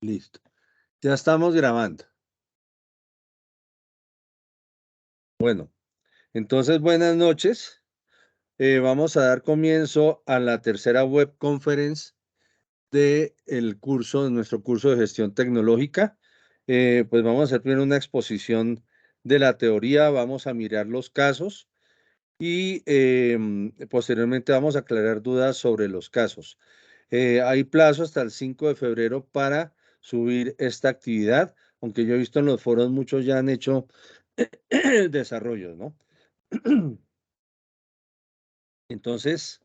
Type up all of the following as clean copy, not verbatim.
Listo. Ya estamos grabando. Bueno, entonces buenas noches. Vamos a dar comienzo a la tercera web conference de nuestro curso de gestión tecnológica. Pues vamos a hacer primero una exposición de la teoría, vamos a mirar los casos y posteriormente vamos a aclarar dudas sobre los casos. Hay plazo hasta el 5 de febrero para subir esta actividad, aunque yo he visto en los foros muchos ya han hecho desarrollos, ¿no? Entonces,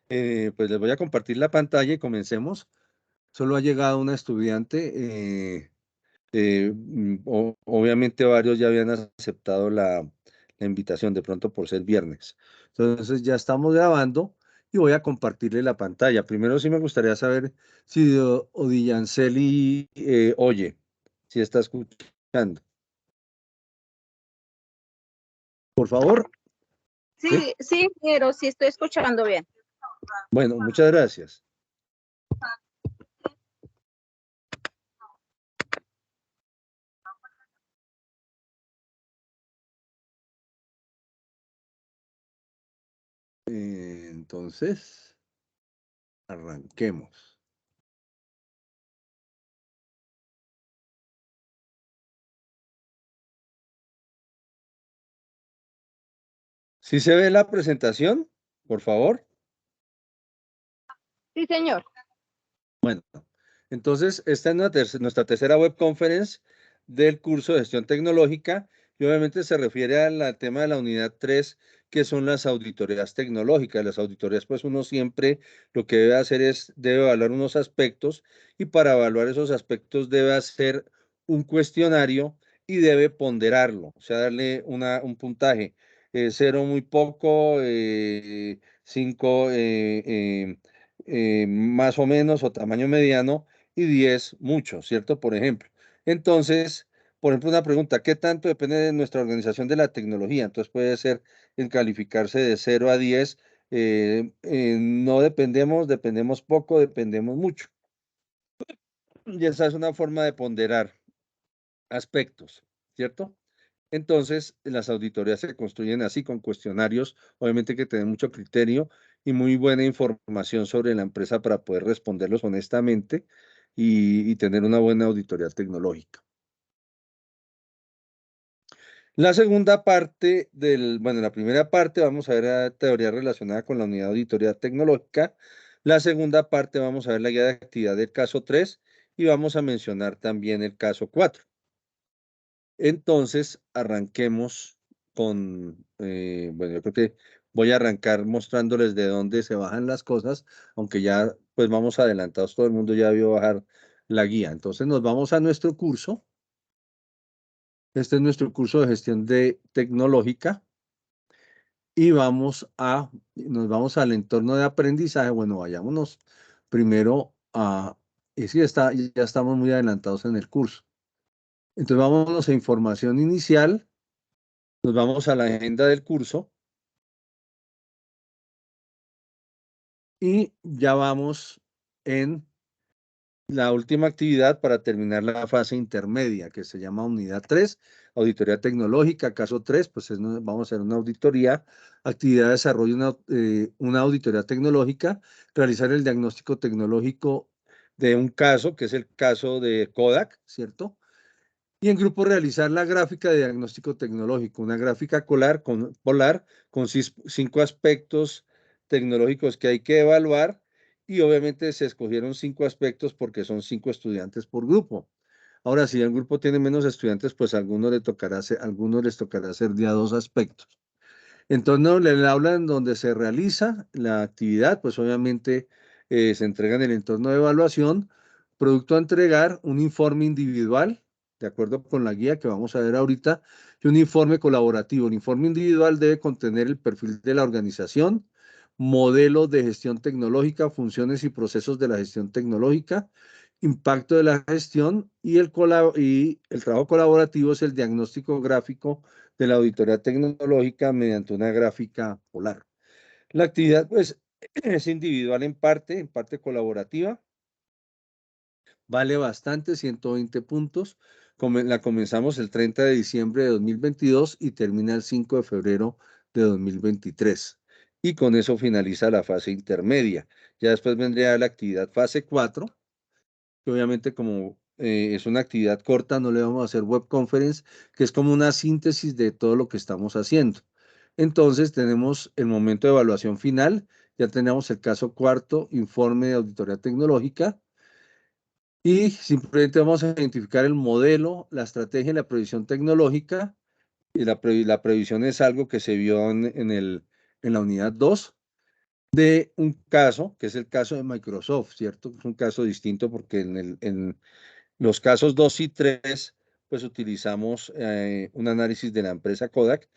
pues les voy a compartir la pantalla y comencemos. Solo ha llegado una estudiante, obviamente varios ya habían aceptado la invitación, de pronto por ser viernes. Entonces ya estamos grabando y voy a compartirle la pantalla. Primero sí me gustaría saber si Odillanceli oye, si está escuchando. Por favor. ¿Sí? Sí, pero sí estoy escuchando bien. Bueno, muchas gracias. Entonces, arranquemos. ¿Sí se ve la presentación? Por favor. Sí, señor. Bueno, entonces esta es nuestra tercera web conference del curso de gestión tecnológica y obviamente se refiere al tema de la unidad 3, que son las auditorías tecnológicas. Las auditorías, pues uno siempre lo que debe hacer debe evaluar unos aspectos y para evaluar esos aspectos debe hacer un cuestionario y debe ponderarlo, o sea, darle un puntaje. 0 muy poco, 5 más o menos o tamaño mediano y 10 mucho, ¿cierto? Por ejemplo. Entonces, por ejemplo, una pregunta, ¿qué tanto depende de nuestra organización de la tecnología? Entonces puede ser en calificarse de 0 a 10, no dependemos, dependemos poco, dependemos mucho. Y esa es una forma de ponderar aspectos, ¿cierto? Entonces, las auditorías se construyen así, con cuestionarios, obviamente que tienen mucho criterio y muy buena información sobre la empresa para poder responderlos honestamente y tener una buena auditoría tecnológica. La segunda parte bueno, la primera parte vamos a ver la teoría relacionada con la unidad de auditoría tecnológica. La segunda parte vamos a ver la guía de actividad del caso 3 y vamos a mencionar también el caso 4. Entonces, arranquemos con, bueno, yo creo que voy a arrancar mostrándoles de dónde se bajan las cosas, aunque ya pues vamos adelantados, todo el mundo ya vio bajar la guía. Entonces nos vamos a nuestro curso. Este es nuestro curso de gestión tecnológica y nos vamos al entorno de aprendizaje. Bueno, vayámonos primero y sí, ya estamos muy adelantados en el curso. Entonces vámonos a información inicial. Nos vamos a la agenda del curso y ya vamos en la última actividad para terminar la fase intermedia, que se llama unidad 3, auditoría tecnológica, caso 3, pues vamos a hacer una auditoría, actividad de desarrollo, una auditoría tecnológica, realizar el diagnóstico tecnológico de un caso, que es el caso de Kodak, ¿cierto? Y en grupo realizar la gráfica de diagnóstico tecnológico, una gráfica polar con 5 aspectos tecnológicos que hay que evaluar y obviamente se escogieron 5 aspectos porque son 5 estudiantes por grupo. Ahora, si el grupo tiene menos estudiantes, pues a algunos les tocará hacer día 2 aspectos. Entonces, no, el aula en donde se realiza la actividad, pues obviamente se entrega en el entorno de evaluación, producto a entregar, un informe individual, de acuerdo con la guía que vamos a ver ahorita, y un informe colaborativo. El informe individual debe contener el perfil de la organización, modelo de gestión tecnológica, funciones y procesos de la gestión tecnológica, impacto de la gestión y el trabajo colaborativo es el diagnóstico gráfico de la auditoría tecnológica mediante una gráfica polar. La actividad, pues, es individual en parte colaborativa. Vale bastante, 120 puntos. La comenzamos el 30 de diciembre de 2022 y termina el 5 de febrero de 2023. Y con eso finaliza la fase intermedia. Ya después vendría la actividad fase 4, que obviamente como es una actividad corta, no le vamos a hacer web conference, que es como una síntesis de todo lo que estamos haciendo. Entonces tenemos el momento de evaluación final, ya tenemos el caso cuarto, informe de auditoría tecnológica, y simplemente vamos a identificar el modelo, la estrategia y la previsión tecnológica, y la previsión es algo que se vio en la unidad 2 de un caso, que es el caso de Microsoft, ¿cierto? Es un caso distinto porque en los casos 2 y 3, pues utilizamos un análisis de la empresa Kodak.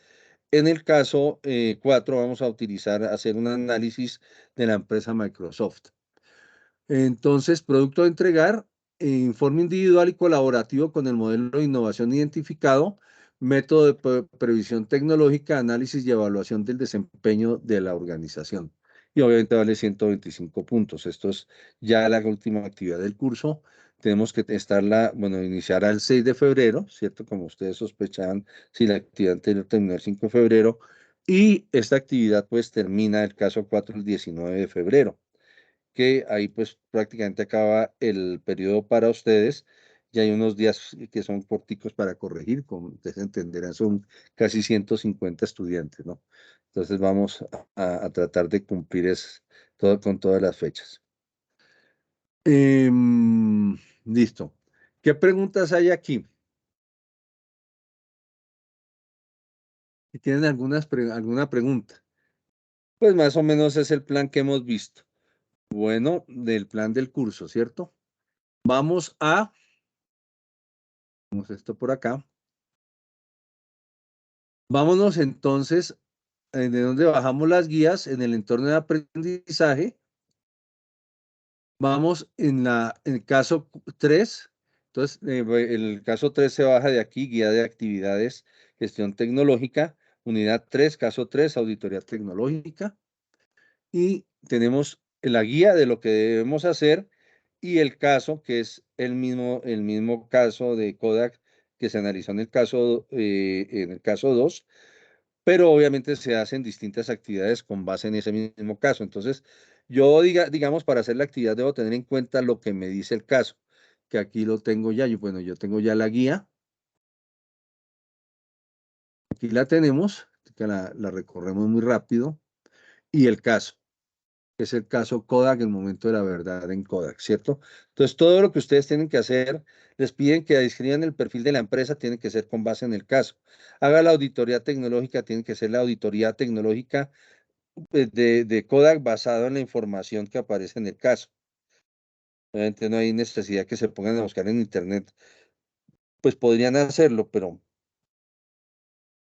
En el caso 4 vamos a hacer un análisis de la empresa Microsoft. Entonces, producto a entregar, informe individual y colaborativo con el modelo de innovación identificado, método de previsión tecnológica, análisis y evaluación del desempeño de la organización. Y obviamente vale 125 puntos. Esto es ya la última actividad del curso. Tenemos que iniciar al 6 de febrero, ¿cierto? Como ustedes sospechaban, si la actividad anterior terminó el 5 de febrero. Y esta actividad pues termina el caso 4 el 19 de febrero, que ahí pues prácticamente acaba el periodo para ustedes. Ya hay unos días que son corticos para corregir, como ustedes entenderán, son casi 150 estudiantes, ¿no? Entonces vamos a tratar de cumplir con todas las fechas. Listo. ¿Qué preguntas hay aquí? Si tienen alguna pregunta. Pues más o menos es el plan que hemos visto. Bueno, del plan del curso, ¿cierto? Vamos esto por acá. Vámonos entonces, de donde bajamos las guías, en el entorno de aprendizaje. Vamos en el caso 3. Entonces, el caso 3 se baja de aquí, guía de actividades, gestión tecnológica. Unidad 3, caso 3, auditoría tecnológica. Y tenemos la guía de lo que debemos hacer y el caso, que es el mismo caso de Kodak que se analizó en el caso 2, pero obviamente se hacen distintas actividades con base en ese mismo caso. Entonces, digamos, para hacer la actividad debo tener en cuenta lo que me dice el caso, que aquí lo tengo ya. Yo tengo ya la guía. Aquí la tenemos, que la recorremos muy rápido. Y el caso, que es el caso Kodak, el momento de la verdad en Kodak, ¿cierto? Entonces, todo lo que ustedes tienen que hacer, les piden que describan el perfil de la empresa, tiene que ser con base en el caso. Haga la auditoría tecnológica, tiene que ser la auditoría tecnológica de Kodak basado en la información que aparece en el caso. Obviamente no hay necesidad que se pongan a buscar en internet, pues podrían hacerlo, pero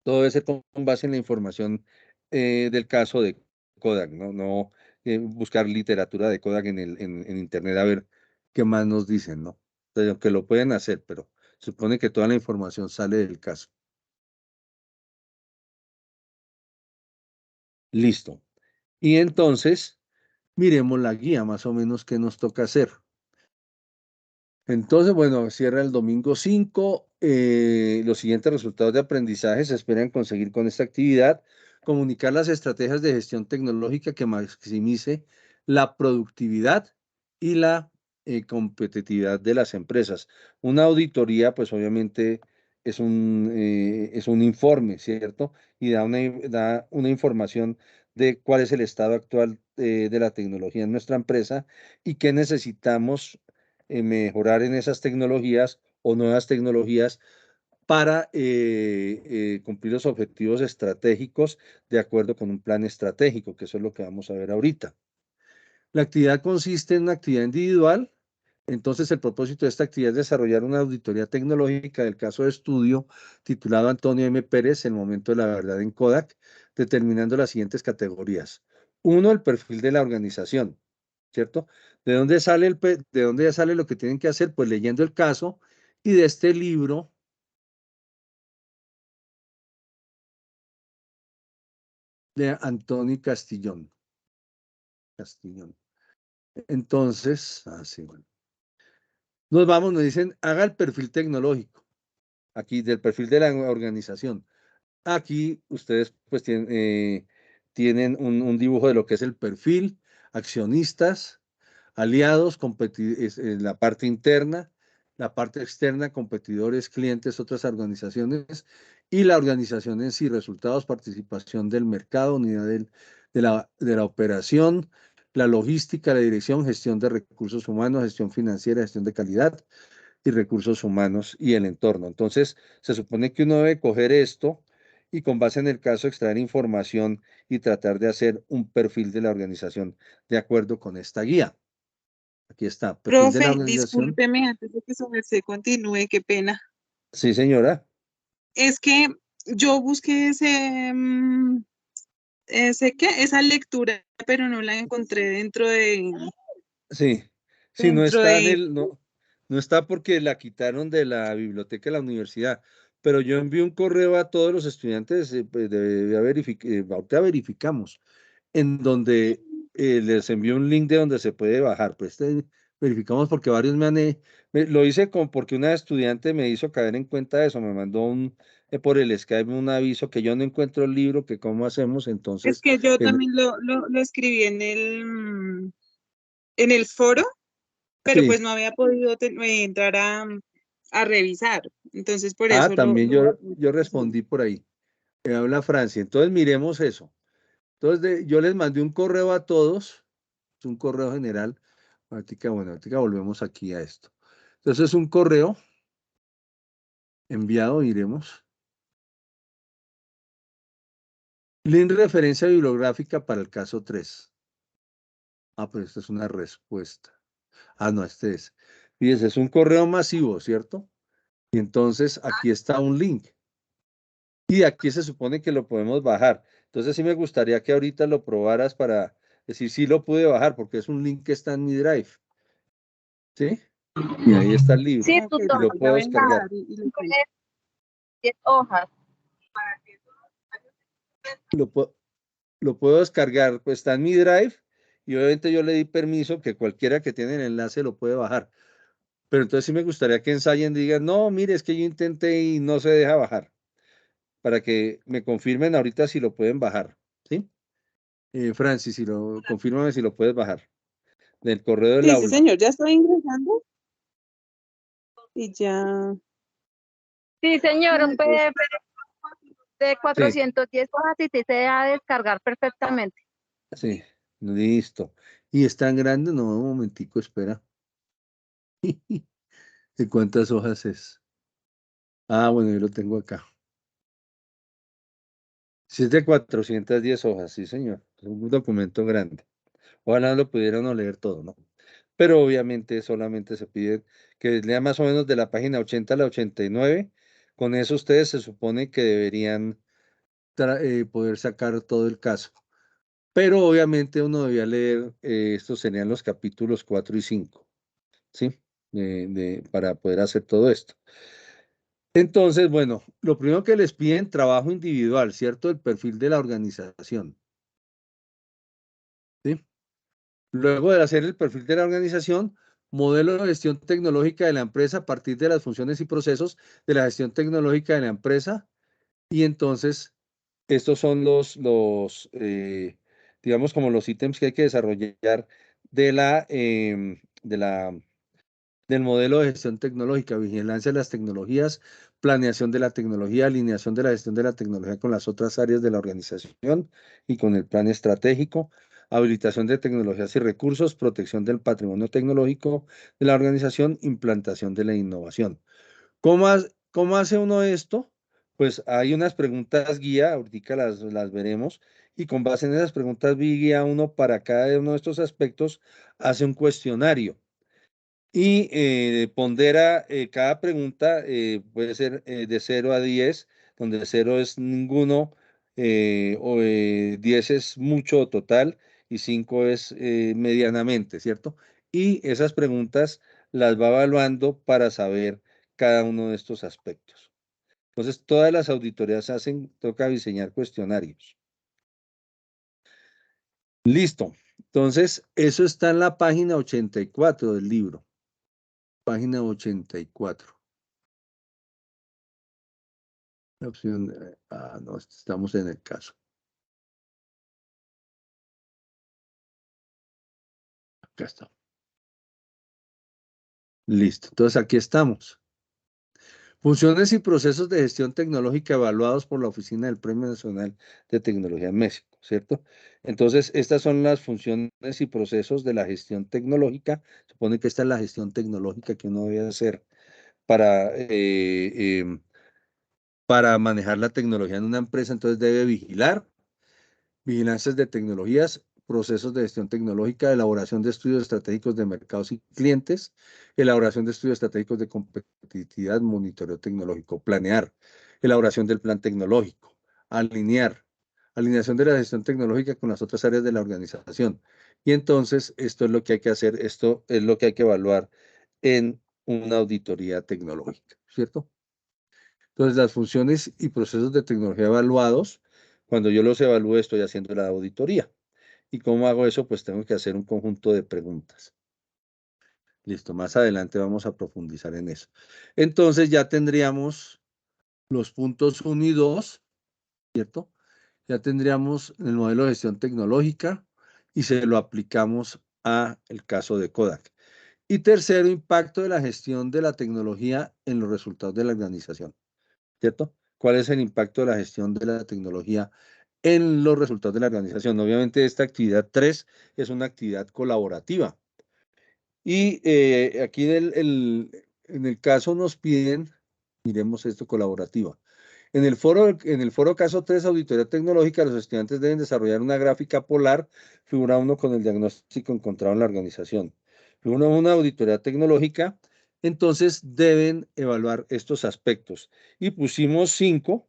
todo debe ser con base en la información del caso de Kodak, no buscar literatura de Kodak en internet a ver qué más nos dicen, ¿no? Entonces, aunque lo pueden hacer, pero se supone que toda la información sale del caso. Listo. Y entonces, miremos la guía, más o menos, qué nos toca hacer. Entonces, bueno, cierra el domingo 5. Los siguientes resultados de aprendizaje se esperan conseguir con esta actividad: comunicar las estrategias de gestión tecnológica que maximice la productividad y la competitividad de las empresas. Una auditoría, pues obviamente es un informe, ¿cierto? Y da una información de cuál es el estado actual de la tecnología en nuestra empresa y qué necesitamos mejorar en esas tecnologías o nuevas tecnologías para cumplir los objetivos estratégicos de acuerdo con un plan estratégico, que eso es lo que vamos a ver ahorita. La actividad consiste en una actividad individual. Entonces, el propósito de esta actividad es desarrollar una auditoría tecnológica del caso de estudio titulado Antonio M. Pérez, el momento de la verdad en Kodak, determinando las siguientes categorías. Uno, el perfil de la organización, ¿cierto? ¿De dónde sale lo que tienen que hacer? Pues leyendo el caso y de este libro de Antonio Castillón. Castillón. Entonces, bueno. nos dicen, haga el perfil tecnológico, aquí del perfil de la organización. Aquí ustedes pues tienen un dibujo de lo que es el perfil, accionistas, aliados, en la parte interna, la parte externa, competidores, clientes, otras organizaciones, y la organización en sí, resultados, participación del mercado, unidad de la operación, la logística, la dirección, gestión de recursos humanos, gestión financiera, gestión de calidad y recursos humanos y el entorno. Entonces, se supone que uno debe coger esto y con base en el caso extraer información y tratar de hacer un perfil de la organización de acuerdo con esta guía. Aquí está, perfil de la Profe, organización. discúlpeme antes de que su merced continúe, qué pena. Sí, señora. Es que yo busqué esa lectura, pero no la encontré Sí, sí, no dentro está de, no está porque la quitaron de la biblioteca de la universidad, pero yo envié un correo a todos los estudiantes, pues, ahorita verificamos, en donde les envío un link de donde se puede bajar. Pues verificamos porque varios lo hice porque una estudiante me hizo caer en cuenta de eso, me mandó por el Skype un aviso que yo no encuentro el libro, que cómo hacemos, es entonces, que yo en- también lo escribí en el foro, pero sí, pues no había podido entrar a revisar. Entonces por ah, eso también lo yo respondí por ahí, me habla Francia, entonces miremos eso. Entonces yo les mandé un correo a todos, es un correo general, ahorita volvemos aquí a esto. Entonces es un correo enviado, iremos. Link referencia bibliográfica para el caso 3. Ah, pues esta es una respuesta. Ah, no, este es. Fíjense, es un correo masivo, ¿cierto? Y entonces aquí está un link. Y aquí se supone que lo podemos bajar. Entonces sí me gustaría que ahorita lo probaras para decir si lo pude bajar, porque es un link que está en mi Drive. ¿Sí? Y ahí está el libro. Sí, Ok, tutor. Y lo la puedo voy a descargar. bajar y lo cuento. 10 hojas. Lo, pu- lo puedo descargar, pues está en mi Drive. Y obviamente yo le di permiso que cualquiera que tiene el enlace lo puede bajar. Pero entonces sí me gustaría que ensayen y digan, no, mire, es que yo intenté y no se deja bajar, para que me confirmen ahorita si lo pueden bajar, ¿sí? Francis, confírmame si lo puedes bajar, del correo del Sí, sí, aula. señor, ya estoy ingresando y ya. Sí, señor, un Ay, Dios. PDF de Sí, 410 hojas y sí se deja descargar perfectamente. sí, listo. ¿Y es tan grande? No, un momentico, espera. ¿De cuántas hojas es? Ah, bueno, yo lo tengo acá. Si es de 410 hojas, sí, señor. Es un documento grande. Ojalá lo pudieran no leer todo, ¿no? Pero obviamente solamente se pide que lea más o menos de la página 80 a la 89. Con eso ustedes se supone que deberían poder sacar todo el caso. Pero obviamente uno debía leer, estos serían los capítulos 4 y 5, ¿sí? Para poder hacer todo esto. Entonces, bueno, lo primero que les piden, trabajo individual, ¿cierto? El perfil de la organización, ¿sí? Luego de hacer el perfil de la organización, modelo de gestión tecnológica de la empresa a partir de las funciones y procesos de la gestión tecnológica de la empresa. Y entonces, estos son digamos, como los ítems que hay que desarrollar de la del modelo de gestión tecnológica, vigilancia de las tecnologías, planeación de la tecnología, alineación de la gestión de la tecnología con las otras áreas de la organización y con el plan estratégico, habilitación de tecnologías y recursos, protección del patrimonio tecnológico de la organización, implantación de la innovación. ¿Cómo hace uno esto? Pues hay unas preguntas guía, ahorita las veremos, y con base en esas preguntas guía uno para cada uno de estos aspectos hace un cuestionario y pondera cada pregunta, puede ser de 0 a 10, donde 0 es ninguno, 10 es mucho total y 5 es medianamente, ¿cierto? Y esas preguntas las va evaluando para saber cada uno de estos aspectos. Entonces, todas las auditorías toca diseñar cuestionarios. Listo. Entonces, eso está en la página 84 del libro. Página 84. La opción, no, estamos en el caso. Acá está. Listo, entonces aquí estamos. Funciones y procesos de gestión tecnológica evaluados por la Oficina del Premio Nacional de Tecnología en México, ¿cierto? Entonces, estas son las funciones y procesos de la gestión tecnológica. Supone que esta es la gestión tecnológica que uno debe hacer para manejar la tecnología en una empresa. Entonces, debe vigilar, vigilancias de tecnologías, procesos de gestión tecnológica, elaboración de estudios estratégicos de mercados y clientes, elaboración de estudios estratégicos de competitividad, monitoreo tecnológico, planear, elaboración del plan tecnológico, alinear, alineación de la gestión tecnológica con las otras áreas de la organización. Y entonces, esto es lo que hay que hacer, esto es lo que hay que evaluar en una auditoría tecnológica, ¿cierto? Entonces, las funciones y procesos de tecnología evaluados, cuando yo los evalúe, estoy haciendo la auditoría. ¿Y cómo hago eso? Pues tengo que hacer un conjunto de preguntas. Listo, más adelante vamos a profundizar en eso. Entonces ya tendríamos los puntos 1 y 2, ¿cierto? Ya tendríamos el modelo de gestión tecnológica y se lo aplicamos a el caso de Kodak. Y tercero, impacto de la gestión de la tecnología en los resultados de la organización, ¿cierto? ¿Cuál es el impacto de la gestión de la tecnología en los resultados de la organización? Obviamente esta actividad 3 es una actividad colaborativa. Y aquí en el caso nos piden, miremos esto, colaborativa. En el foro caso 3, auditoría tecnológica, los estudiantes deben desarrollar una gráfica polar, figura 1 con el diagnóstico encontrado en la organización. Figura 1, auditoría tecnológica, entonces deben evaluar estos aspectos. Y pusimos 5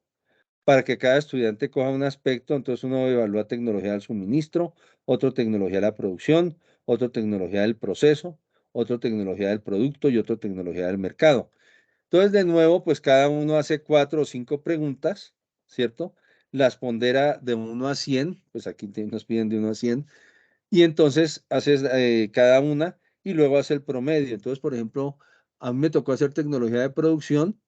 para que cada estudiante coja un aspecto. Entonces uno evalúa tecnología del suministro, otro tecnología de la producción, otro tecnología del proceso, otro tecnología del producto y otro tecnología del mercado. Entonces, de nuevo, pues cada uno hace 4 o 5 preguntas, ¿cierto? Las pondera de 1 a 100, pues aquí nos piden de 1 a 100, y entonces haces cada una y luego hace el promedio. Entonces, por ejemplo, a mí me tocó hacer tecnología de producción,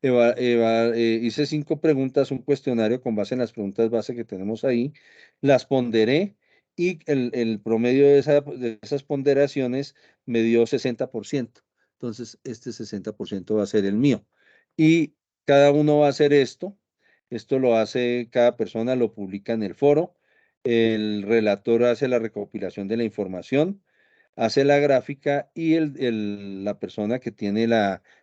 hice 5 preguntas, un cuestionario con base en las preguntas base que tenemos ahí, las ponderé y el promedio de esas ponderaciones me dio 60%. Entonces, este 60% va a ser el mío. Y cada uno va a hacer esto lo hace cada persona, lo publica en el foro. El relator hace la recopilación de la información, hace la gráfica y la persona que tiene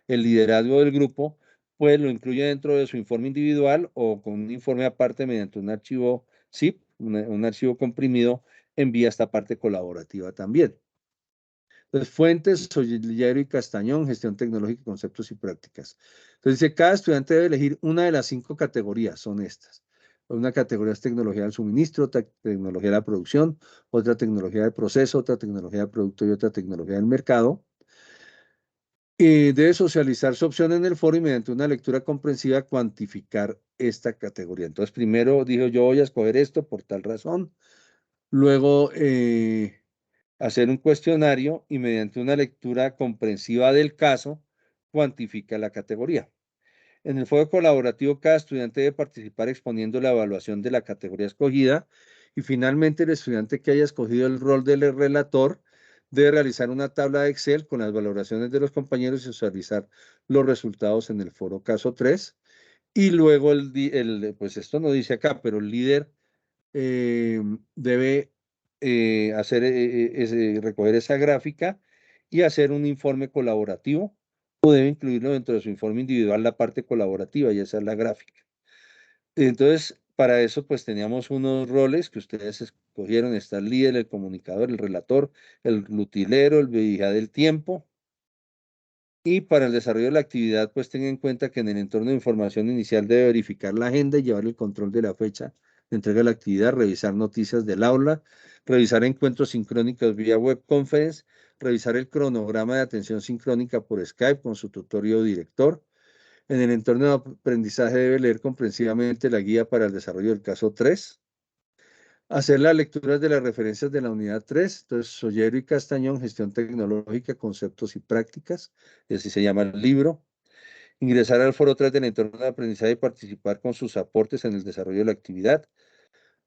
el liderazgo del grupo, pues lo incluye dentro de su informe individual o con un informe aparte mediante un archivo zip, un archivo comprimido, envía esta parte colaborativa también. Entonces, Fuentes, Sollero y Castañón, gestión tecnológica, conceptos y prácticas. Entonces, dice, cada estudiante debe elegir una de las 5 categorías, son estas. Una categoría es tecnología del suministro, otra tecnología de la producción, otra tecnología de proceso, otra tecnología de producto y otra tecnología del mercado. Debe socializar su opción en el foro y mediante una lectura comprensiva cuantificar esta categoría. Entonces, primero dijo, yo voy a escoger esto por tal razón. Luego, hacer un cuestionario y mediante una lectura comprensiva del caso, cuantifica la categoría. En el foro colaborativo, cada estudiante debe participar exponiendo la evaluación de la categoría escogida y finalmente el estudiante que haya escogido el rol del relator debe realizar una tabla de Excel con las valoraciones de los compañeros y visualizar los resultados en el foro caso 3. Y luego, pues esto no dice acá, pero el líder debe recoger esa gráfica y hacer un informe colaborativo o debe incluirlo dentro de su informe individual la parte colaborativa y esa es la gráfica. Entonces, para eso pues teníamos unos roles que ustedes escogieron, está el líder, el comunicador, el relator, el utilero, el vigilante del tiempo. Y para el desarrollo de la actividad, pues tenga en cuenta que en el entorno de información inicial debe verificar la agenda y llevar el control de la fecha de entrega de la actividad, revisar noticias del aula, revisar encuentros sincrónicos vía web conference, revisar el cronograma de atención sincrónica por Skype con su tutor o director. En el entorno de aprendizaje debe leer comprensivamente la guía para el desarrollo del caso 3. hacer las lecturas de las referencias de la unidad 3, entonces Sollero y Castañón, Gestión Tecnológica, Conceptos y Prácticas, y así se llama el libro. Ingresar al foro 3 del entorno de aprendizaje y participar con sus aportes en el desarrollo de la actividad.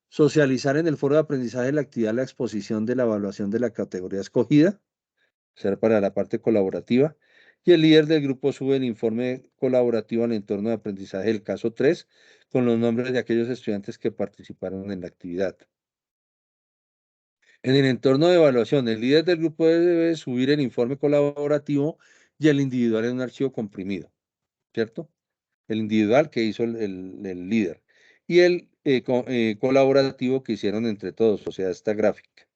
Socializar en el foro de aprendizaje la actividad, la exposición de la evaluación de la categoría escogida, ser para la parte colaborativa. Y el líder del grupo sube el informe colaborativo al entorno de aprendizaje del caso 3 con los nombres de aquellos estudiantes que participaron en la actividad. En el entorno de evaluación, el líder del grupo debe subir el informe colaborativo y el individual en un archivo comprimido, ¿cierto? El individual que hizo el líder y el colaborativo que hicieron entre todos, o sea, esta gráfica.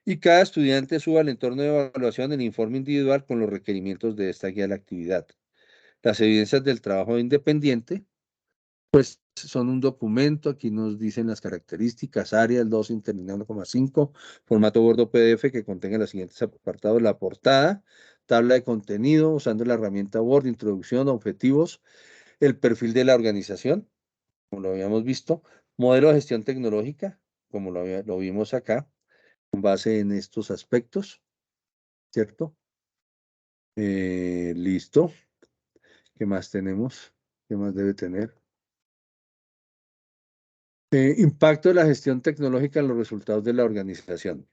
Y cada estudiante suba al entorno de evaluación el informe individual con los requerimientos de esta guía de la actividad. Las evidencias del trabajo independiente, pues son un documento, aquí nos dicen las características, áreas, 2 interlineado 1,5, formato Word PDF que contenga los siguientes apartados, la portada, tabla de contenido, usando la herramienta Word, introducción, objetivos, el perfil de la organización, como lo habíamos visto, modelo de gestión tecnológica, como lo vimos acá, con base en estos aspectos, ¿cierto? Listo. ¿Qué más tenemos? ¿Qué más debe tener? Impacto de la gestión tecnológica en los resultados de la organización.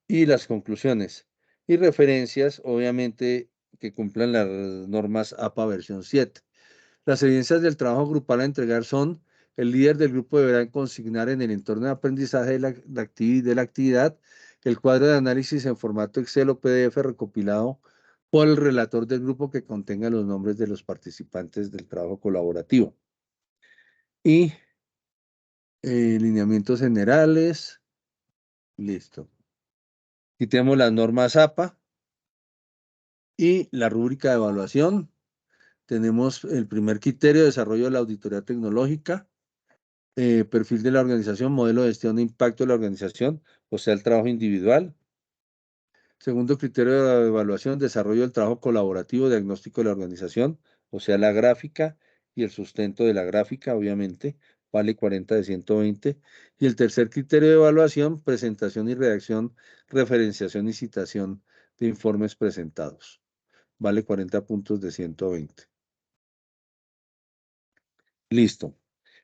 Y las conclusiones. Y referencias, obviamente, que cumplan las normas APA versión 7. Las evidencias del trabajo grupal a entregar son: el líder del grupo deberá consignar en el entorno de aprendizaje de la actividad el cuadro de análisis en formato Excel o PDF recopilado por el relator del grupo que contenga los nombres de los participantes del trabajo colaborativo. Y lineamientos generales. Listo. Aquí tenemos las normas APA y la rúbrica de evaluación. Tenemos el primer criterio, desarrollo de la auditoría tecnológica. Perfil de la organización, modelo de gestión de impacto de la organización, o sea, el trabajo individual. Segundo criterio de la evaluación, desarrollo del trabajo colaborativo, diagnóstico de la organización, o sea, la gráfica y el sustento de la gráfica, obviamente, vale 40 de 120. Y el tercer criterio de evaluación, presentación y redacción, referenciación y citación de informes presentados, vale 40 puntos de 120. Listo.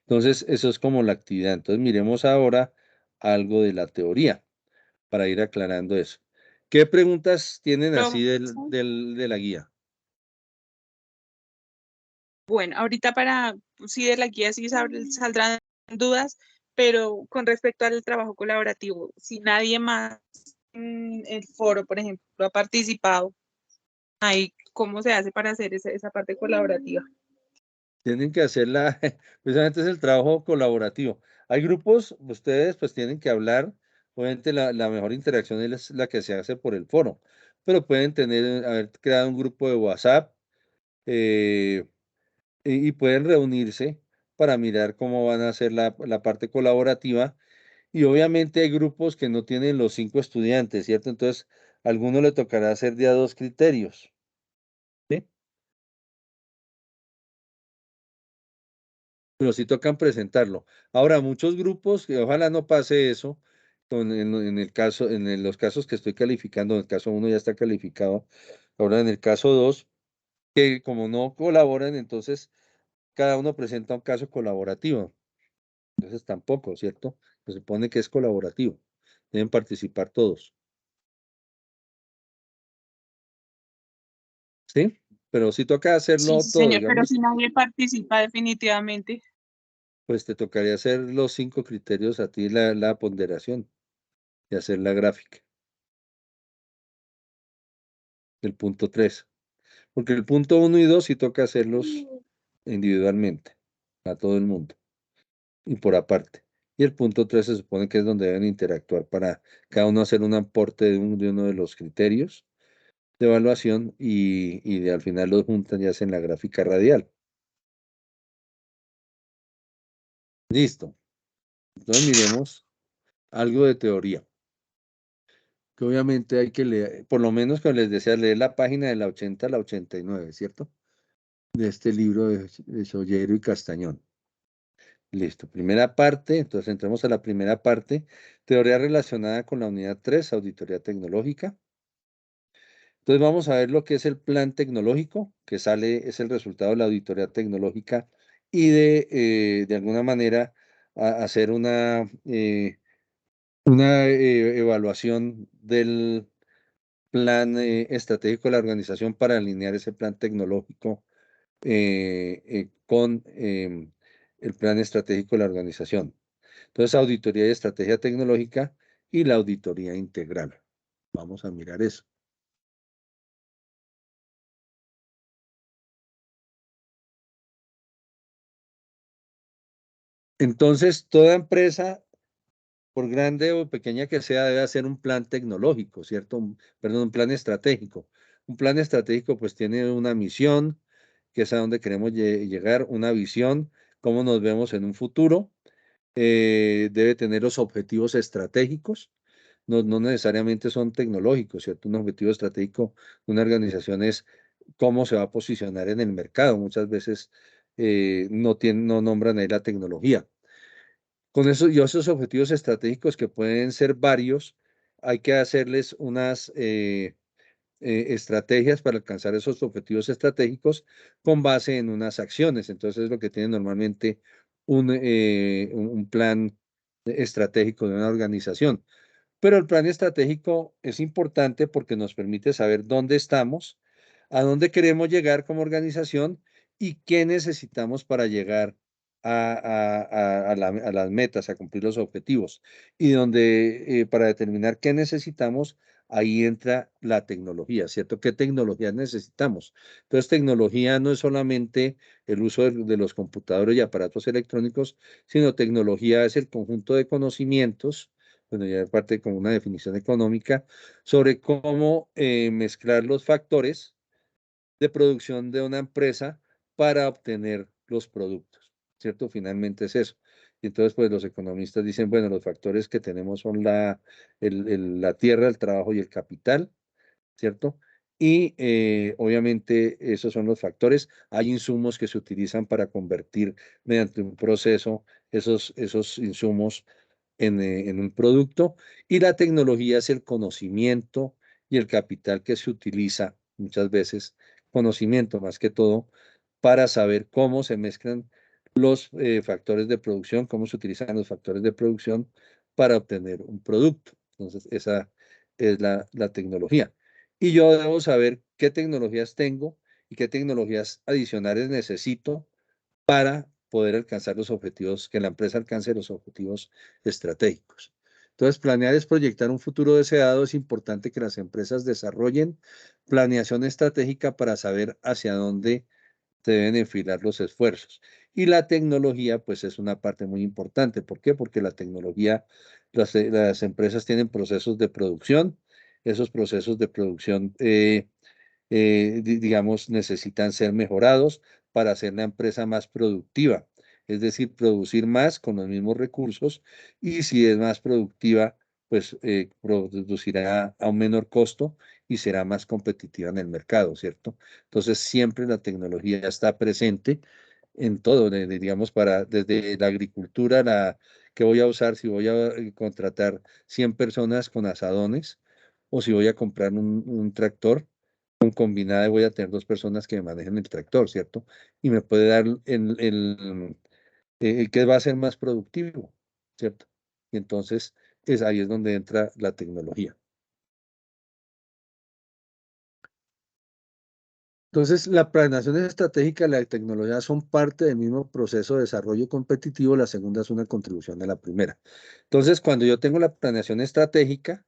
Entonces, eso es como la actividad. Entonces, miremos ahora algo de la teoría para ir aclarando eso. ¿Qué preguntas tienen así Profesor, de la guía? bueno, ahorita sí de la guía sí saldrán dudas, pero con respecto al trabajo colaborativo, si nadie más en el foro, por ejemplo, ha participado, ahí, ¿cómo se hace para hacer esa parte colaborativa? Tienen que hacerla, precisamente es el trabajo colaborativo. Hay grupos, ustedes pues tienen que hablar, obviamente la mejor interacción es la que se hace por el foro, pero pueden haber creado un grupo de WhatsApp eh, y pueden reunirse para mirar cómo van a hacer la parte colaborativa. Y obviamente hay grupos que no tienen los 5 estudiantes, ¿cierto? Entonces, a alguno le tocará hacer de a 2 criterios, ¿sí? Pero sí tocan presentarlo. Ahora, muchos grupos, que ojalá no pase eso, en el caso, los casos que estoy calificando, en el caso 1 ya está calificado, ahora en el caso 2, que como no colaboran, entonces cada uno presenta un caso colaborativo. Entonces tampoco, ¿cierto? Se supone que es colaborativo. Deben participar todos, ¿sí? Pero si toca Sí, hacerlo sí, todo, señor, pero si digamos, nadie participa definitivamente. pues te tocaría hacer los 5 criterios a ti, la ponderación y hacer la gráfica, el punto 3. Porque el punto 1 y 2 sí toca hacerlos individualmente, a todo el mundo, y por aparte. Y el punto 3 se supone que es donde deben interactuar para cada uno hacer un aporte de uno de los criterios de evaluación y al final los juntan y hacen la gráfica radial. Listo. Entonces miremos algo de teoría, que obviamente hay que leer, por lo menos que les decía, leer la página de la 80 a la 89, ¿cierto? De este libro de Sollero y Castañón. Listo, primera parte, entonces entramos a la primera parte, teoría relacionada con la unidad 3, auditoría tecnológica. Entonces vamos a ver lo que es el plan tecnológico, que sale, es el resultado de la auditoría tecnológica y de alguna manera hacer una evaluación del plan estratégico de la organización para alinear ese plan tecnológico con el plan estratégico de la organización. Entonces, auditoría y estrategia tecnológica y la auditoría integral. Vamos a mirar eso. Entonces, toda empresa, por grande o pequeña que sea, debe hacer un plan tecnológico, ¿cierto? Perdón, un plan estratégico. Un plan estratégico pues tiene una misión, que es a donde queremos llegar, una visión, cómo nos vemos en un futuro. Debe tener los objetivos estratégicos, no necesariamente son tecnológicos, ¿cierto? Un objetivo estratégico de una organización es cómo se va a posicionar en el mercado. Muchas veces no nombran ahí la tecnología. Con eso y esos objetivos estratégicos que pueden ser varios, hay que hacerles unas estrategias para alcanzar esos objetivos estratégicos con base en unas acciones. Entonces es lo que tiene normalmente un plan estratégico de una organización. Pero el plan estratégico es importante porque nos permite saber dónde estamos, a dónde queremos llegar como organización y qué necesitamos para llegar a las metas, a cumplir los objetivos. Y donde para determinar qué necesitamos, ahí entra la tecnología, ¿cierto? ¿Qué tecnologías necesitamos? Entonces, tecnología no es solamente el uso de los computadores y aparatos electrónicos, sino tecnología es el conjunto de conocimientos, bueno, ya parte como una definición económica, sobre cómo mezclar los factores de producción de una empresa para obtener los productos, ¿cierto? Finalmente es eso. Y entonces, pues los economistas dicen, bueno, los factores que tenemos son la tierra, el trabajo y el capital, ¿cierto? Y obviamente esos son los factores. Hay insumos que se utilizan para convertir mediante un proceso esos insumos en un producto. Y la tecnología es el conocimiento y el capital que se utiliza muchas veces, conocimiento más que todo, para saber cómo se mezclan los factores de producción, cómo se utilizan los factores de producción para obtener un producto. Entonces, esa es la tecnología. Y yo debo saber qué tecnologías tengo y qué tecnologías adicionales necesito para poder alcanzar los objetivos, que la empresa alcance los objetivos estratégicos. Entonces, planear es proyectar un futuro deseado. Es importante que las empresas desarrollen planeación estratégica para saber hacia dónde se deben enfilar los esfuerzos. Y la tecnología, pues, es una parte muy importante. ¿Por qué? Porque la tecnología, las empresas tienen procesos de producción. Esos procesos de producción digamos, necesitan ser mejorados para hacer la empresa más productiva, es decir, producir más con los mismos recursos y si es más productiva, pues producirá a un menor costo y será más competitiva en el mercado, ¿cierto? Entonces, siempre la tecnología está presente en todo, digamos, desde la agricultura, que voy a usar si voy a contratar 100 personas con asadones o si voy a comprar un tractor con combinada voy a tener dos personas que me manejen el tractor, ¿cierto? Y me puede dar el que va a ser más productivo, ¿cierto? Y entonces ahí es donde entra la tecnología. Entonces, la planeación estratégica y la tecnología son parte del mismo proceso de desarrollo competitivo. La segunda es una contribución a la primera. Entonces, cuando yo tengo la planeación estratégica,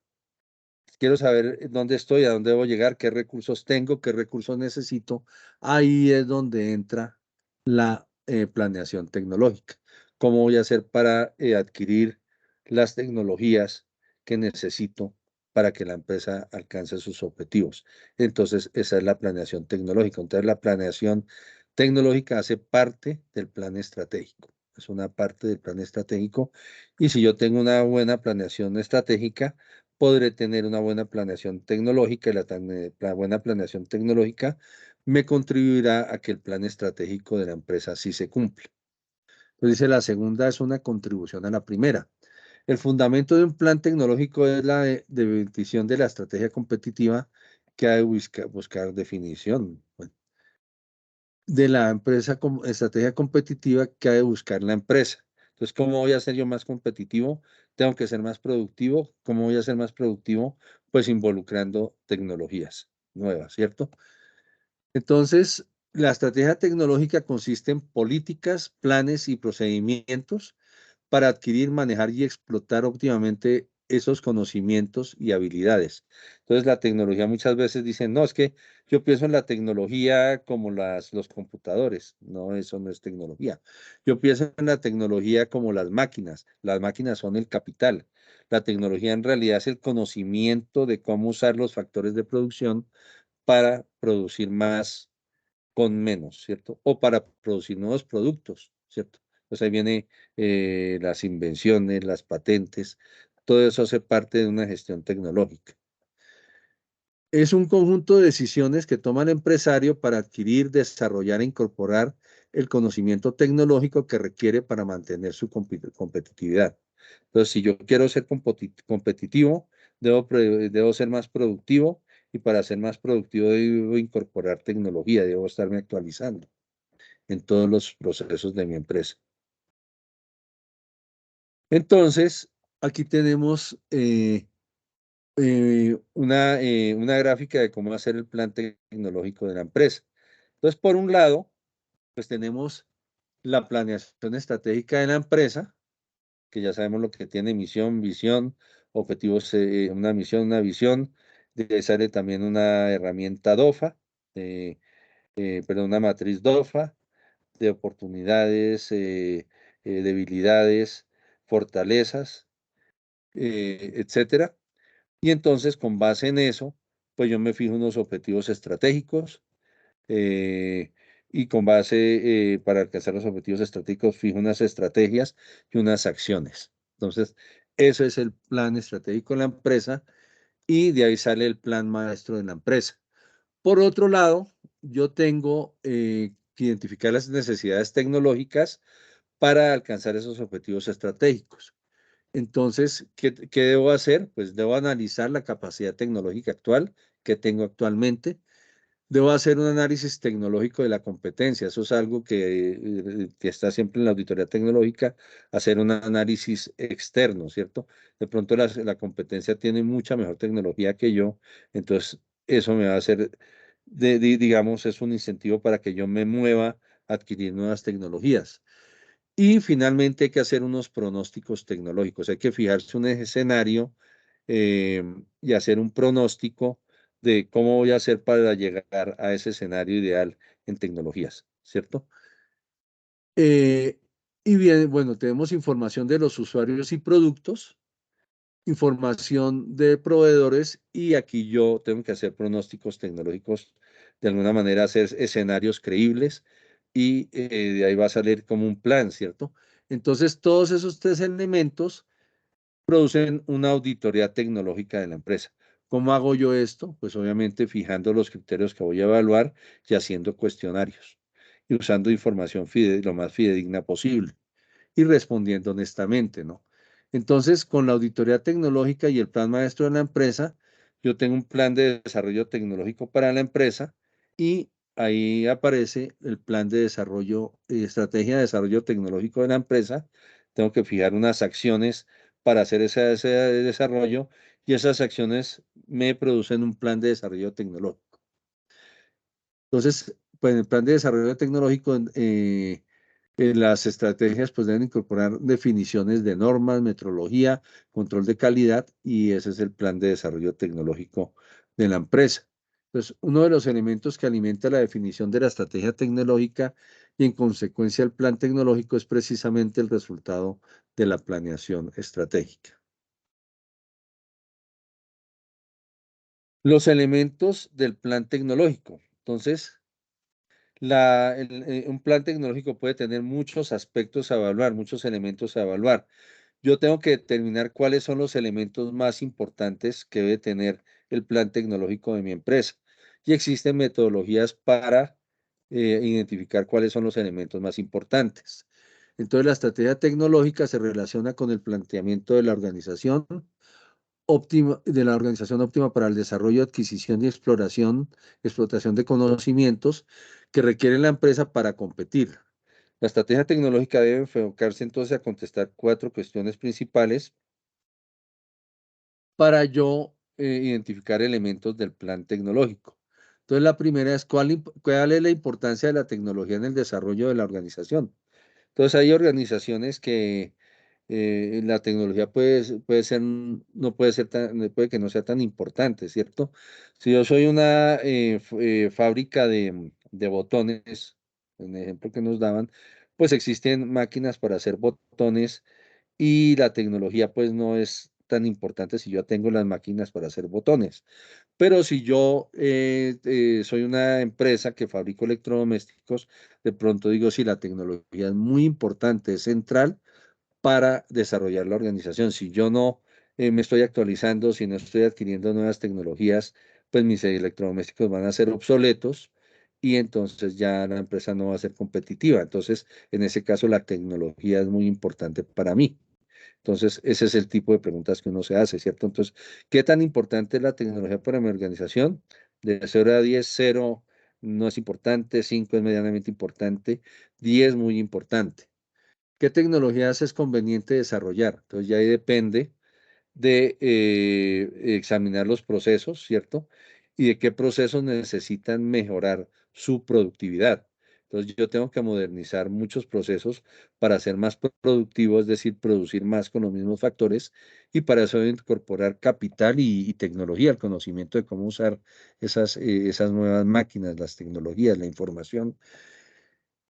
quiero saber dónde estoy, a dónde debo llegar, qué recursos tengo, qué recursos necesito. Ahí es donde entra la planeación tecnológica. ¿Cómo voy a hacer para adquirir las tecnologías que necesito para que la empresa alcance sus objetivos? Entonces, esa es la planeación tecnológica. Entonces, la planeación tecnológica hace parte del plan estratégico. Es una parte del plan estratégico. Y si yo tengo una buena planeación estratégica, podré tener una buena planeación tecnológica y la buena planeación tecnológica me contribuirá a que el plan estratégico de la empresa sí se cumpla. Entonces dice, la segunda es una contribución a la primera. El fundamento de un plan tecnológico es la definición de la estrategia competitiva que ha de buscar definición. Bueno, de la empresa como estrategia competitiva que ha de buscar la empresa. Entonces, ¿cómo voy a ser yo más competitivo? Tengo que ser más productivo. ¿Cómo voy a ser más productivo? Pues involucrando tecnologías nuevas, ¿cierto? Entonces, la estrategia tecnológica consiste en políticas, planes y procedimientos para adquirir, manejar y explotar óptimamente esos conocimientos y habilidades. Entonces, la tecnología muchas veces dicen, no, es que yo pienso en la tecnología como los computadores. No, eso no es tecnología. Yo pienso en la tecnología como las máquinas. Las máquinas son el capital. La tecnología en realidad es el conocimiento de cómo usar los factores de producción para producir más con menos, ¿cierto? O para producir nuevos productos, ¿cierto? Pues ahí viene las invenciones, las patentes, todo eso hace parte de una gestión tecnológica. Es un conjunto de decisiones que toma el empresario para adquirir, desarrollar e incorporar el conocimiento tecnológico que requiere para mantener su competitividad. Entonces, si yo quiero ser competitivo, debo ser más productivo y para ser más productivo debo incorporar tecnología, debo estarme actualizando en todos los procesos de mi empresa. Entonces, aquí tenemos una gráfica de cómo hacer el plan tecnológico de la empresa. Entonces, por un lado, pues tenemos la planeación estratégica de la empresa, que ya sabemos lo que tiene: misión, visión, objetivos, una misión, una visión. De ahí sale también una herramienta DOFA, perdón, una matriz DOFA de oportunidades, debilidades, fortalezas, etcétera. Y entonces, con base en eso, pues yo me fijo unos objetivos estratégicos, eh, y con base, para alcanzar los objetivos estratégicos, fijo unas estrategias y unas acciones. Entonces, eso es el plan estratégico de la empresa y de ahí sale el plan maestro de la empresa. Por otro lado, yo tengo que identificar las necesidades tecnológicas para alcanzar esos objetivos estratégicos. Entonces, ¿qué debo hacer? Pues debo analizar la capacidad tecnológica actual que tengo actualmente. Debo hacer un análisis tecnológico de la competencia. Eso es algo que está siempre en la auditoría tecnológica, hacer un análisis externo, ¿cierto? De pronto la competencia tiene mucha mejor tecnología que yo, entonces eso me va a hacer, digamos, es un incentivo para que yo me mueva a adquirir nuevas tecnologías. Y finalmente hay que hacer unos pronósticos tecnológicos. Hay que fijarse un escenario y hacer un pronóstico de cómo voy a hacer para llegar a ese escenario ideal en tecnologías, ¿cierto? Eh, y bien, bueno, tenemos información de los usuarios y productos, información de proveedores y aquí yo tengo que hacer pronósticos tecnológicos, de alguna manera hacer escenarios creíbles y de ahí va a salir como un plan, ¿cierto? Entonces, todos esos tres elementos producen una auditoría tecnológica de la empresa. ¿Cómo hago yo esto? Pues obviamente fijando los criterios que voy a evaluar y haciendo cuestionarios y usando información lo más fidedigna posible y respondiendo honestamente, ¿no? Entonces, con la auditoría tecnológica y el plan maestro de la empresa, yo tengo un plan de desarrollo tecnológico para la empresa y ahí aparece el plan de desarrollo, estrategia de desarrollo tecnológico de la empresa. Tengo que fijar unas acciones para hacer ese desarrollo y esas acciones me producen un plan de desarrollo tecnológico. Entonces, pues el plan de desarrollo tecnológico, las estrategias pues deben incorporar definiciones de normas, metrología, control de calidad y ese es el plan de desarrollo tecnológico de la empresa. Entonces, uno de los elementos que alimenta la definición de la estrategia tecnológica y en consecuencia el plan tecnológico es precisamente el resultado de la planeación estratégica. Los elementos del plan tecnológico. Entonces, un plan tecnológico puede tener muchos aspectos a evaluar, muchos elementos a evaluar. Yo tengo que determinar cuáles son los elementos más importantes que debe tener el plan tecnológico de mi empresa. Y existen metodologías para identificar cuáles son los elementos más importantes. Entonces, la estrategia tecnológica se relaciona con el planteamiento de la organización óptima para el desarrollo, adquisición y explotación de conocimientos que requiere la empresa para competir. La estrategia tecnológica debe enfocarse entonces a contestar 4 cuestiones principales para yo identificar elementos del plan tecnológico. Entonces, la primera es cuál es la importancia de la tecnología en el desarrollo de la organización. Entonces, hay organizaciones que la tecnología puede ser, no puede ser puede que no sea tan importante, ¿cierto? Si yo soy una fábrica de botones, en el ejemplo que nos daban, pues existen máquinas para hacer botones y la tecnología pues no es tan importante si yo tengo las máquinas para hacer botones. Pero si yo soy una empresa que fabrico electrodomésticos, de pronto digo, si la tecnología es muy importante, es central para desarrollar la organización. Si yo no me estoy actualizando, si no estoy adquiriendo nuevas tecnologías, pues mis electrodomésticos van a ser obsoletos y entonces ya la empresa no va a ser competitiva. Entonces, en ese caso, la tecnología es muy importante para mí. Entonces, ese es el tipo de preguntas que uno se hace, ¿cierto? Entonces, ¿qué tan importante es la tecnología para mi organización? De 0 a 10, 0 no es importante, 5 es medianamente importante, 10 muy importante. ¿Qué tecnologías es conveniente desarrollar? Entonces, ya ahí depende de examinar los procesos, ¿cierto? Y de qué procesos necesitan mejorar su productividad. Entonces yo tengo que modernizar muchos procesos para ser más productivo, es decir, producir más con los mismos factores, y para eso debo incorporar capital y tecnología, el conocimiento de cómo usar esas nuevas máquinas, las tecnologías, la información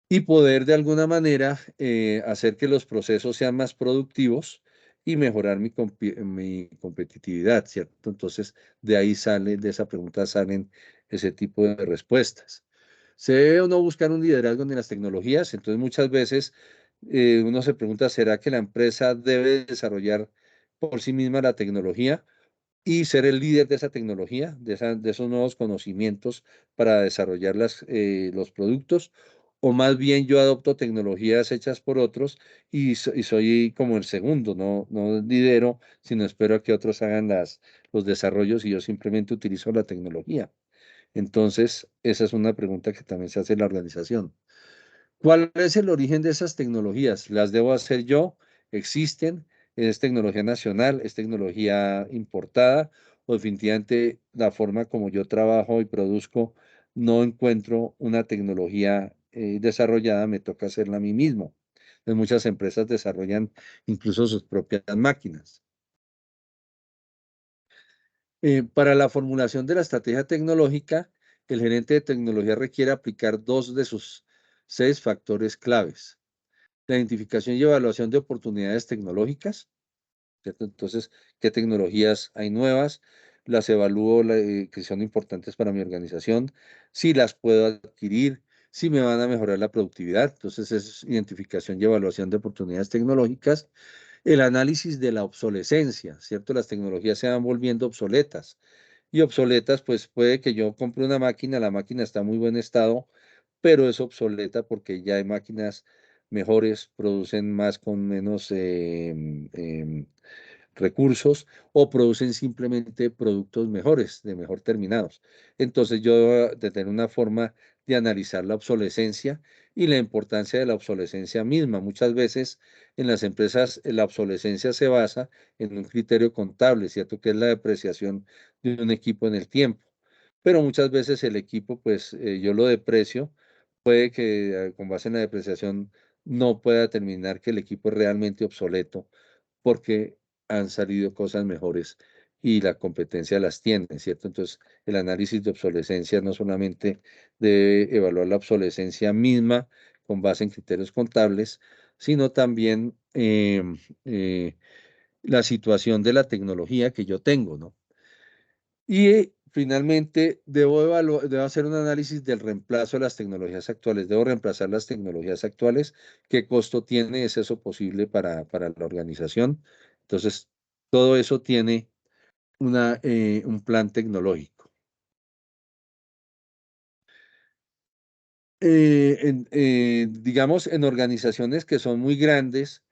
y poder de alguna manera hacer que los procesos sean más productivos y mejorar mi competitividad, ¿cierto? Entonces, de ahí de esa pregunta salen ese tipo de respuestas. ¿Se debe o no buscar un liderazgo en las tecnologías? Entonces, muchas veces uno se pregunta, ¿será que la empresa debe desarrollar por sí misma la tecnología y ser el líder de esa tecnología, de esos nuevos conocimientos para desarrollar los productos? O más bien yo adopto tecnologías hechas por otros y soy como el segundo, no lidero, sino espero a que otros hagan los desarrollos y yo simplemente utilizo la tecnología. Entonces, esa es una pregunta que también se hace en la organización. ¿Cuál es el origen de esas tecnologías? ¿Las debo hacer yo? ¿Existen? ¿Es tecnología nacional? ¿Es tecnología importada? ¿O definitivamente la forma como yo trabajo y produzco no encuentro una tecnología desarrollada, me toca hacerla a mí mismo? Entonces, muchas empresas desarrollan incluso sus propias máquinas. Para la formulación de la estrategia tecnológica, el gerente de tecnología requiere aplicar 2 de sus 6 factores claves: la identificación y evaluación de oportunidades tecnológicas, ¿cierto? Entonces, ¿qué tecnologías hay nuevas? Las evalúo, que son importantes para mi organización, si las puedo adquirir, si me van a mejorar la productividad. Entonces, es identificación y evaluación de oportunidades tecnológicas. El análisis de la obsolescencia, ¿cierto? Las tecnologías se van volviendo obsoletas. Y obsoletas, pues puede que yo compre una máquina, la máquina está en muy buen estado, pero es obsoleta porque ya hay máquinas mejores, producen más con menos recursos o producen simplemente productos mejores, de mejor terminados. Entonces yo debo de tener una forma de analizar la obsolescencia y la importancia de la obsolescencia misma. Muchas veces en las empresas la obsolescencia se basa en un criterio contable, ¿cierto? Que es la depreciación de un equipo en el tiempo. Pero muchas veces el equipo, pues yo lo deprecio, puede que con base en la depreciación no pueda determinar que el equipo es realmente obsoleto porque han salido cosas mejores y la competencia las tiene, ¿cierto? Entonces, el análisis de obsolescencia no solamente debe evaluar la obsolescencia misma con base en criterios contables, sino también la situación de la tecnología que yo tengo, ¿no? Y finalmente, debo hacer un análisis del reemplazo de las tecnologías actuales. Debo reemplazar las tecnologías actuales. ¿Qué costo tiene? ¿Es eso posible para la organización? Entonces, todo eso tiene un plan tecnológico. digamos, en organizaciones que son muy grandes,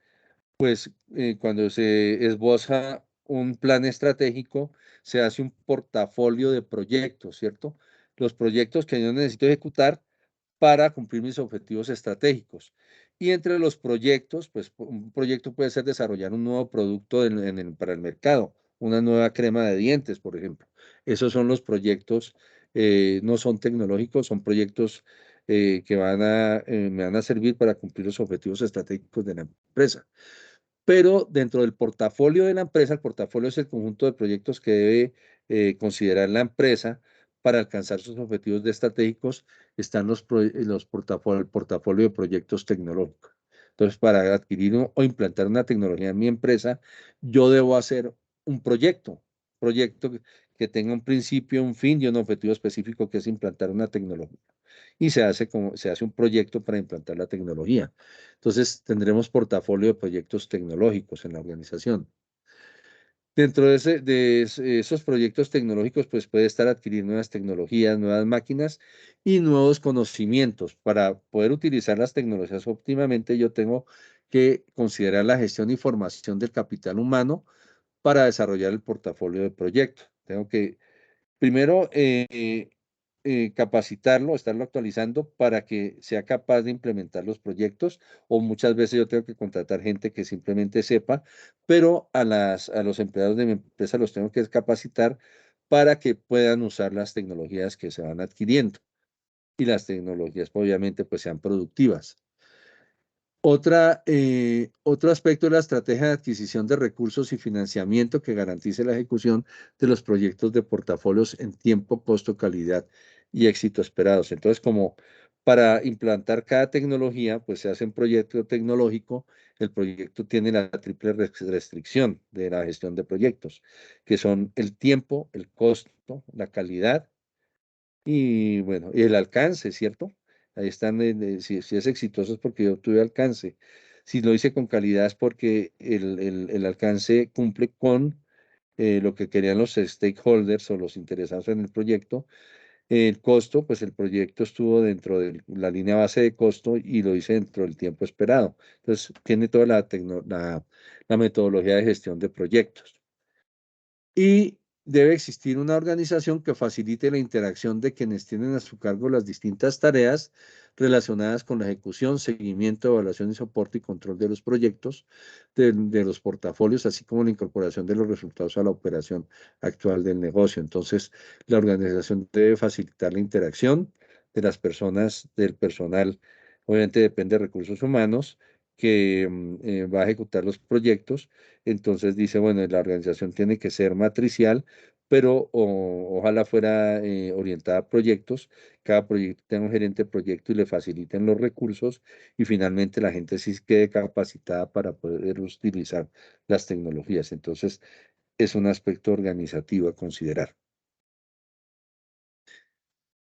pues cuando se esboza un plan estratégico, se hace un portafolio de proyectos, ¿cierto? Los proyectos que yo necesito ejecutar para cumplir mis objetivos estratégicos. Y entre los proyectos, pues un proyecto puede ser desarrollar un nuevo producto para el mercado, una nueva crema de dientes, por ejemplo. Esos son los proyectos, no son tecnológicos, son proyectos que me van a servir para cumplir los objetivos estratégicos de la empresa. Pero dentro del portafolio de la empresa, el portafolio es el conjunto de proyectos que debe considerar la empresa para alcanzar sus objetivos estratégicos. Están el portafolio de proyectos tecnológicos. Entonces, para adquirir o implantar una tecnología en mi empresa, yo debo hacer un proyecto que tenga un principio, un fin y un objetivo específico, que es implantar una tecnología. Y se hace un proyecto para implantar la tecnología. Entonces, tendremos portafolio de proyectos tecnológicos en la organización. Dentro de esos proyectos tecnológicos, pues puede estar adquirir nuevas tecnologías, nuevas máquinas y nuevos conocimientos. Para poder utilizar las tecnologías óptimamente, yo tengo que considerar la gestión y formación del capital humano para desarrollar el portafolio de proyectos. Tengo que primero capacitarlo, estarlo actualizando para que sea capaz de implementar los proyectos, o muchas veces yo tengo que contratar gente que simplemente sepa, pero a los empleados de mi empresa los tengo que capacitar para que puedan usar las tecnologías que se van adquiriendo, y las tecnologías obviamente pues sean productivas. Otro aspecto es la estrategia de adquisición de recursos y financiamiento que garantice la ejecución de los proyectos de portafolios en tiempo, costo, calidad y éxito esperados. Entonces, como para implantar cada tecnología, pues se hace un proyecto tecnológico. El proyecto tiene la triple restricción de la gestión de proyectos, que son el tiempo, el costo, la calidad y bueno, y el alcance, ¿cierto? Ahí están, si es exitoso es porque yo tuve alcance. Si lo hice con calidad es porque el alcance cumple con lo que querían los stakeholders o los interesados en el proyecto. El costo, pues el proyecto estuvo dentro de la línea base de costo y lo hice dentro del tiempo esperado. Entonces, tiene toda la metodología de gestión de proyectos. Y debe existir una organización que facilite la interacción de quienes tienen a su cargo las distintas tareas relacionadas con la ejecución, seguimiento, evaluación y soporte y control de los proyectos, de los portafolios, así como la incorporación de los resultados a la operación actual del negocio. Entonces, la organización debe facilitar la interacción de las personas, del personal. Obviamente depende de recursos humanos que va a ejecutar los proyectos. Entonces dice, bueno, la organización tiene que ser matricial, pero ojalá fuera orientada a proyectos. Cada proyecto tenga un gerente de proyecto y le faciliten los recursos, y finalmente la gente sí quede capacitada para poder utilizar las tecnologías. Entonces, es un aspecto organizativo a considerar.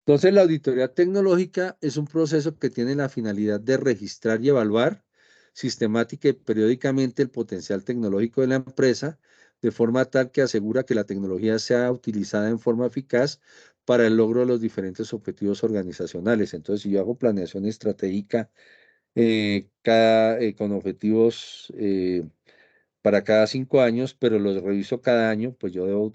Entonces, la auditoría tecnológica es un proceso que tiene la finalidad de registrar y evaluar sistemática y periódicamente el potencial tecnológico de la empresa, de forma tal que asegura que la tecnología sea utilizada en forma eficaz para el logro de los diferentes objetivos organizacionales. Entonces, si yo hago planeación estratégica con objetivos para cada 5 años, pero los reviso cada año, pues yo debo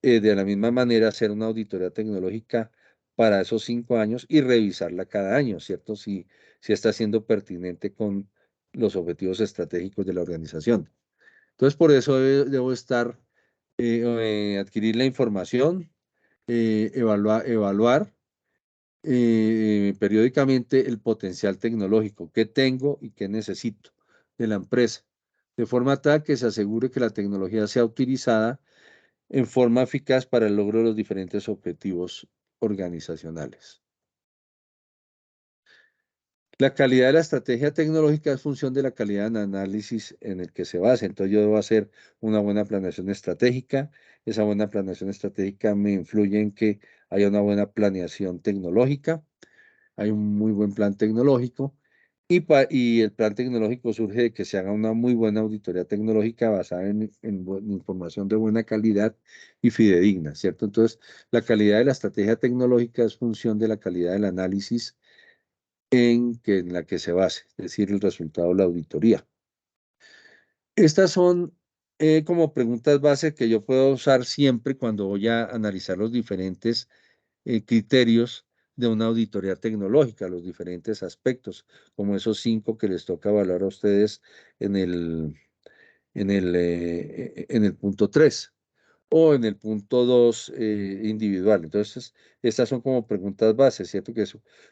de la misma manera hacer una auditoría tecnológica para esos 5 años y revisarla cada año, ¿cierto? Si está siendo pertinente con los objetivos estratégicos de la organización. Entonces, por eso debo adquirir la información, evaluar periódicamente el potencial tecnológico que tengo y que necesito de la empresa, de forma tal que se asegure que la tecnología sea utilizada en forma eficaz para el logro de los diferentes objetivos organizacionales. La calidad de la estrategia tecnológica es función de la calidad del análisis en el que se basa. Entonces yo debo hacer una buena planeación estratégica. Esa buena planeación estratégica me influye en que haya una buena planeación tecnológica. Hay un muy buen plan tecnológico. Y el plan tecnológico surge de que se haga una muy buena auditoría tecnológica basada en información de buena calidad y fidedigna, ¿cierto? Entonces, la calidad de la estrategia tecnológica es función de la calidad del análisis en la que se base, es decir, el resultado de la auditoría. Estas son como preguntas base que yo puedo usar siempre cuando voy a analizar los diferentes criterios de una auditoría tecnológica, los diferentes aspectos, como esos 5 que les toca evaluar a ustedes en el punto 3 o en el punto 2 individual. Entonces, estas son como preguntas bases, ¿cierto?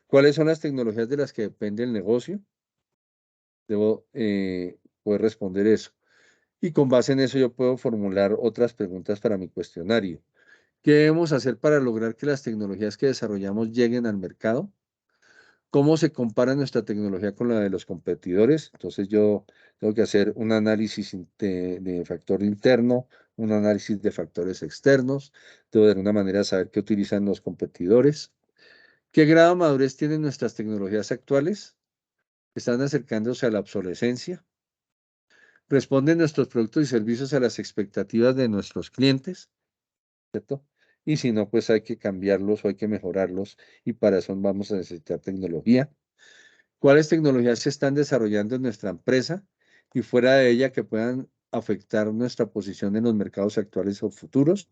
¿Cuáles son las tecnologías de las que depende el negocio? Debo poder responder eso. Y con base en eso yo puedo formular otras preguntas para mi cuestionario. ¿Qué debemos hacer para lograr que las tecnologías que desarrollamos lleguen al mercado? ¿Cómo se compara nuestra tecnología con la de los competidores? Entonces yo tengo que hacer un análisis de factor interno, un análisis de factores externos, debo de alguna manera saber qué utilizan los competidores. ¿Qué grado de madurez tienen nuestras tecnologías actuales? ¿Están acercándose a la obsolescencia? ¿Responden nuestros productos y servicios a las expectativas de nuestros clientes? ¿Cierto? Y si no, pues hay que cambiarlos o hay que mejorarlos y para eso vamos a necesitar tecnología. ¿Cuáles tecnologías se están desarrollando en nuestra empresa y fuera de ella que puedan afectar nuestra posición en los mercados actuales o futuros?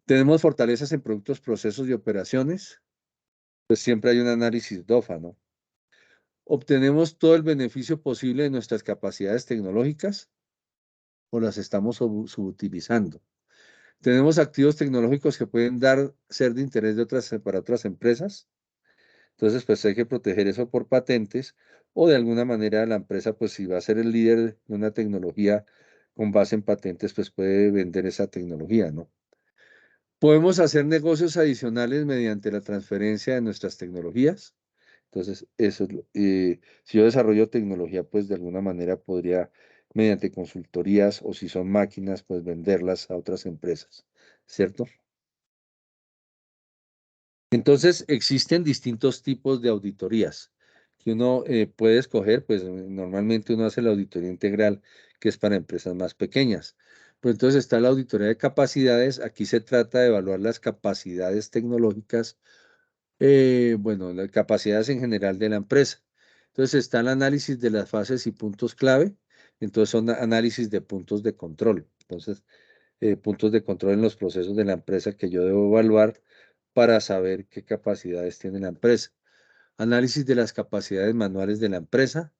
¿Tenemos fortalezas en productos, procesos y operaciones? Pues siempre hay un análisis DOFA, ¿no? ¿Obtenemos todo el beneficio posible de nuestras capacidades tecnológicas o las estamos subutilizando? ¿Tenemos activos tecnológicos que pueden ser de interés para otras empresas? Entonces, pues hay que proteger eso por patentes o de alguna manera la empresa, pues si va a ser el líder de una tecnología con base en patentes, pues puede vender esa tecnología, ¿no? Podemos hacer negocios adicionales mediante la transferencia de nuestras tecnologías. Entonces, si yo desarrollo tecnología, pues de alguna manera podría, mediante consultorías o si son máquinas, pues venderlas a otras empresas, ¿cierto? Entonces, existen distintos tipos de auditorías que uno puede escoger, pues normalmente uno hace la auditoría integral, que es para empresas más pequeñas. Pues entonces está la auditoría de capacidades, aquí se trata de evaluar las capacidades tecnológicas, bueno, las capacidades en general de la empresa. Entonces está el análisis de las fases y puntos clave, entonces son análisis de puntos de control. Entonces, puntos de control en los procesos de la empresa que yo debo evaluar para saber qué capacidades tiene la empresa. Análisis de las capacidades manuales de la empresa,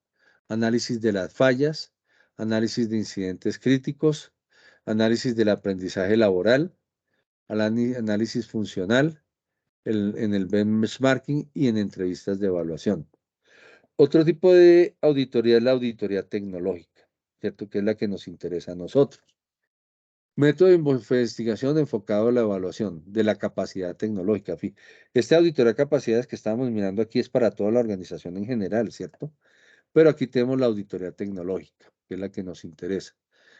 análisis de las fallas, análisis de incidentes críticos, análisis del aprendizaje laboral, análisis funcional, en el benchmarking y en entrevistas de evaluación. Otro tipo de auditoría es la auditoría tecnológica, ¿cierto? Que es la que nos interesa a nosotros. Método de investigación enfocado a la evaluación de la capacidad tecnológica. Esta auditoría de capacidades que estamos mirando aquí es para toda la organización en general, ¿cierto? Pero aquí tenemos la auditoría tecnológica, que es la que nos interesa.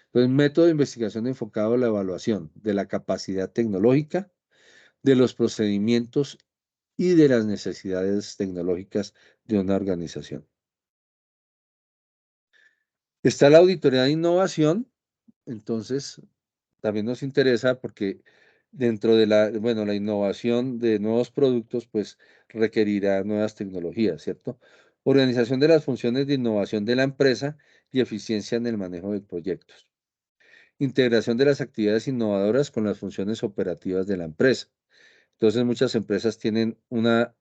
Entonces, método de investigación enfocado a la evaluación de la capacidad tecnológica, de los procedimientos y de las necesidades tecnológicas de una organización. Está la auditoría de innovación, entonces también nos interesa porque dentro de la innovación de nuevos productos, pues requerirá nuevas tecnologías, ¿cierto? Organización de las funciones de innovación de la empresa y eficiencia en el manejo de proyectos. Integración de las actividades innovadoras con las funciones operativas de la empresa. Entonces, muchas empresas tienen una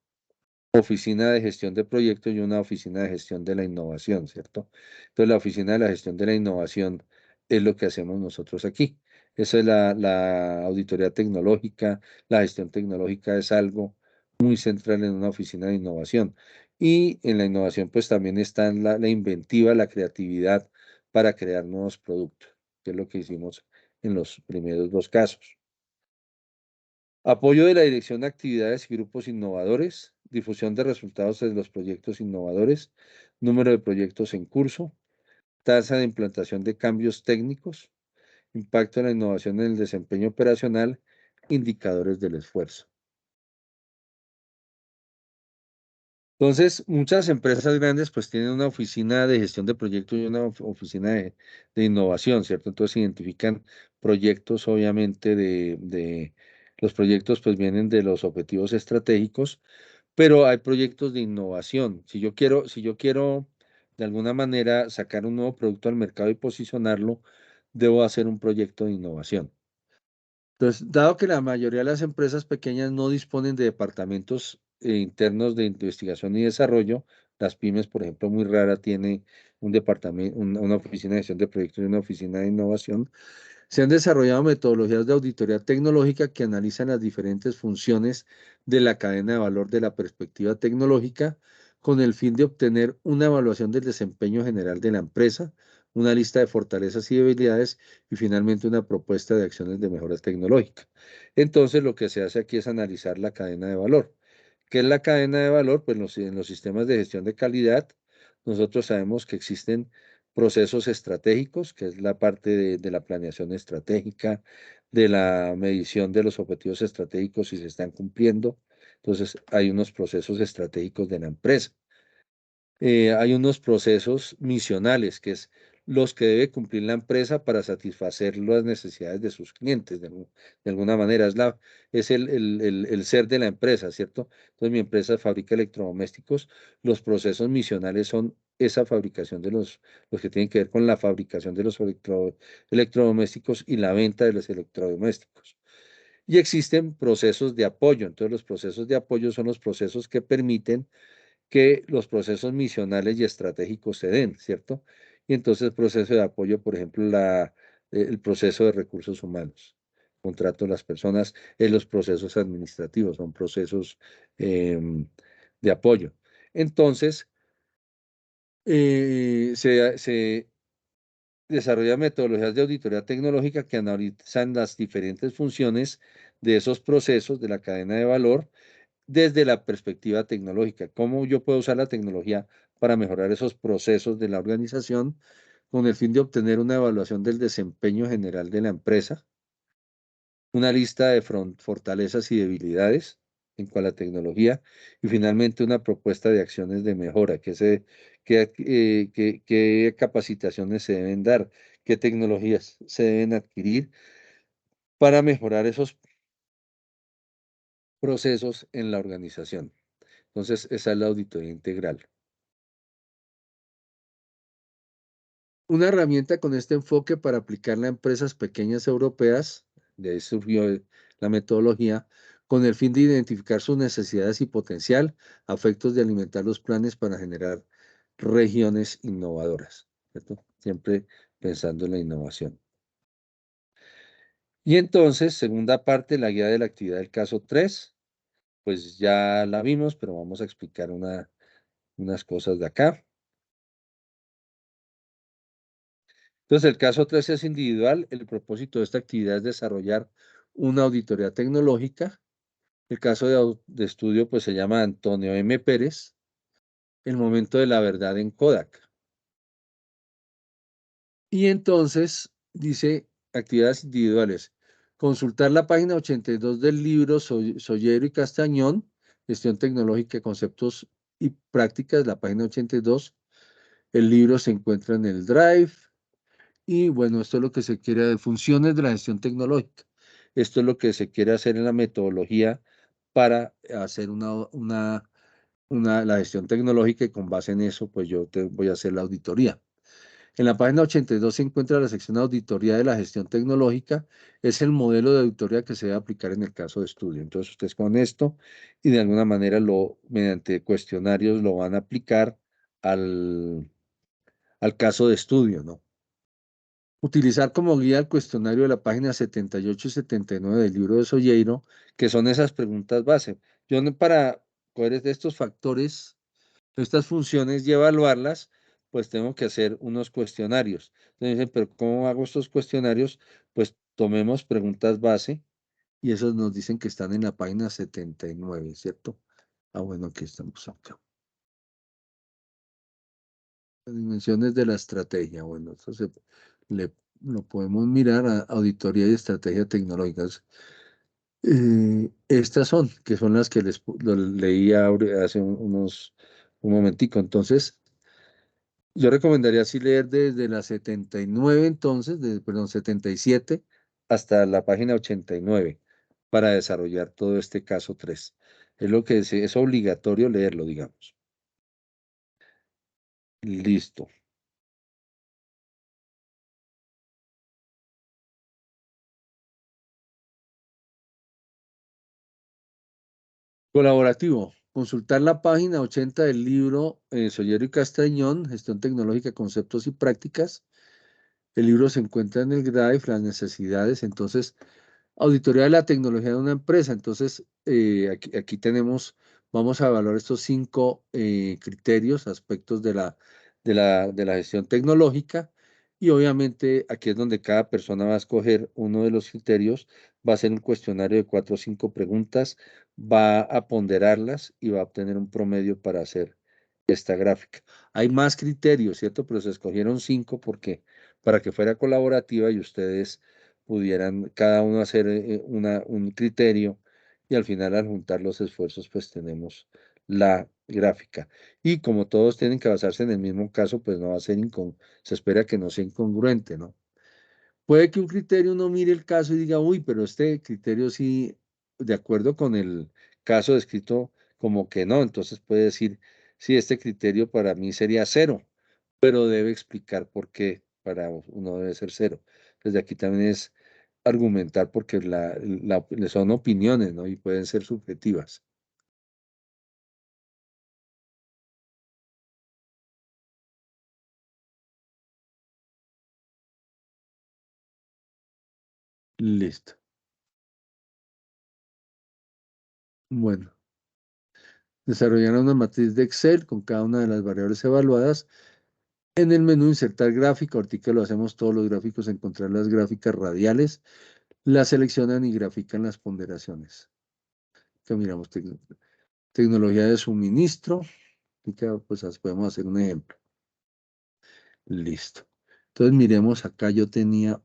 oficina de gestión de proyectos y una oficina de gestión de la innovación, ¿cierto? Entonces, la oficina de la gestión de la innovación es lo que hacemos nosotros aquí. Esa es la auditoría tecnológica, la gestión tecnológica es algo muy central en una oficina de innovación. Y en la innovación, pues también está la inventiva, la creatividad para crear nuevos productos, que es lo que hicimos en los primeros 2 casos. Apoyo de la Dirección de Actividades y Grupos Innovadores, difusión de resultados de los proyectos innovadores, número de proyectos en curso, tasa de implantación de cambios técnicos, impacto en la innovación en el desempeño operacional, indicadores del esfuerzo. Entonces, muchas empresas grandes pues tienen una oficina de gestión de proyectos y una oficina de innovación, ¿cierto? Entonces identifican proyectos, obviamente, los proyectos pues vienen de los objetivos estratégicos, pero hay proyectos de innovación. Si yo quiero de alguna manera sacar un nuevo producto al mercado y posicionarlo, debo hacer un proyecto de innovación. Entonces, dado que la mayoría de las empresas pequeñas no disponen de departamentos internos de investigación y desarrollo, las pymes, por ejemplo, muy rara tiene un departamento, una oficina de gestión de proyectos y una oficina de innovación. Se han desarrollado metodologías de auditoría tecnológica que analizan las diferentes funciones de la cadena de valor de la perspectiva tecnológica con el fin de obtener una evaluación del desempeño general de la empresa, una lista de fortalezas y debilidades y finalmente una propuesta de acciones de mejora tecnológica. Entonces, lo que se hace aquí es analizar la cadena de valor. ¿Qué es la cadena de valor? Pues en los sistemas de gestión de calidad, nosotros sabemos que existen procesos estratégicos, que es la parte de la planeación estratégica, de la medición de los objetivos estratégicos si se están cumpliendo. Entonces, hay unos procesos estratégicos de la empresa. Hay unos procesos misionales, que es los que debe cumplir la empresa para satisfacer las necesidades de sus clientes, de alguna manera. Es el ser de la empresa, ¿cierto? Entonces, mi empresa fabrica electrodomésticos. Los procesos misionales son esa fabricación de los que tienen que ver con la fabricación de los electrodomésticos y la venta de los electrodomésticos. Y existen procesos de apoyo. Entonces, los procesos de apoyo son los procesos que permiten que los procesos misionales y estratégicos se den, ¿cierto? Y entonces el proceso de apoyo, por ejemplo, el proceso de recursos humanos, contrato de las personas, los procesos administrativos, son procesos de apoyo. Entonces, se desarrollan metodologías de auditoría tecnológica que analizan las diferentes funciones de esos procesos de la cadena de valor desde la perspectiva tecnológica. ¿Cómo yo puedo usar la tecnología para mejorar esos procesos de la organización con el fin de obtener una evaluación del desempeño general de la empresa, una lista de fortalezas y debilidades en cuanto a la tecnología y finalmente una propuesta de acciones de mejora, qué capacitaciones se deben dar, qué tecnologías se deben adquirir para mejorar esos procesos en la organización? Entonces, esa es la auditoría integral. Una herramienta con este enfoque para aplicarla a empresas pequeñas europeas, de ahí surgió la metodología, con el fin de identificar sus necesidades y potencial, a efectos de alimentar los planes para generar regiones innovadoras, ¿cierto? Siempre pensando en la innovación. Y entonces, segunda parte, la guía de la actividad del caso 3, pues ya la vimos, pero vamos a explicar unas cosas de acá. Entonces, el caso 3 es individual. El propósito de esta actividad es desarrollar una auditoría tecnológica. El caso de estudio pues se llama Antonio M. Pérez, el momento de la verdad en Kodak. Y entonces dice actividades individuales. Consultar la página 82 del libro Sollero y Castañón, Gestión Tecnológica, Conceptos y Prácticas, la página 82. El libro se encuentra en el Drive. Y bueno, esto es lo que se quiere de funciones de la gestión tecnológica. Esto es lo que se quiere hacer en la metodología para hacer la gestión tecnológica y con base en eso, pues yo te voy a hacer la auditoría. En la página 82 se encuentra la sección de auditoría de la gestión tecnológica. Es el modelo de auditoría que se debe aplicar en el caso de estudio. Entonces, ustedes con esto y de alguna manera mediante cuestionarios lo van a aplicar al caso de estudio, ¿no? Utilizar como guía el cuestionario de la página 78 y 79 del libro de Solleiro, que son esas preguntas base. Para poder estos factores, estas funciones y evaluarlas, pues tengo que hacer unos cuestionarios. Entonces dicen, pero ¿cómo hago estos cuestionarios? Pues tomemos preguntas base y esos nos dicen que están en la página 79, ¿cierto? Ah, bueno, aquí estamos acá. Dimensiones de la estrategia. Bueno, entonces lo podemos mirar a auditoría y estrategia tecnológicas. Estas son, que son las que lo leí hace un momentico. Entonces, yo recomendaría así leer desde la 79 entonces, perdón, 77 hasta la página 89 para desarrollar todo este caso 3. Es lo que es obligatorio leerlo, digamos. Listo. Colaborativo. Consultar la página 80 del libro Sollero y Castañón, Gestión Tecnológica, Conceptos y Prácticas. El libro se encuentra en el Drive, las necesidades. Entonces, auditoría de la tecnología de una empresa. Entonces, aquí tenemos, vamos a evaluar estos 5 criterios, aspectos de la gestión tecnológica. Y obviamente aquí es donde cada persona va a escoger uno de los criterios, va a hacer un cuestionario de 4 o 5 preguntas, va a ponderarlas y va a obtener un promedio para hacer esta gráfica. Hay más criterios, ¿cierto? Pero se escogieron 5 porque para que fuera colaborativa y ustedes pudieran cada uno hacer un criterio y al final al juntar los esfuerzos pues tenemos la gráfica. Y como todos tienen que basarse en el mismo caso, pues no va a ser se espera que no sea incongruente, ¿no? Puede que un criterio uno mire el caso y diga, uy, pero este criterio sí, de acuerdo con el caso descrito, como que no, entonces puede decir, sí, este criterio para mí sería 0, pero debe explicar por qué para uno debe ser 0. Desde aquí también es argumentar porque son opiniones, ¿no? Y pueden ser subjetivas. Listo. Bueno, desarrollar una matriz de Excel con cada una de las variables evaluadas. En el menú insertar gráfica, ahorita lo hacemos todos los gráficos, encontrar las gráficas radiales, las seleccionan y grafican las ponderaciones. Acá miramos tecnología de suministro, y pues podemos hacer un ejemplo. Listo. Entonces miremos acá, yo tenía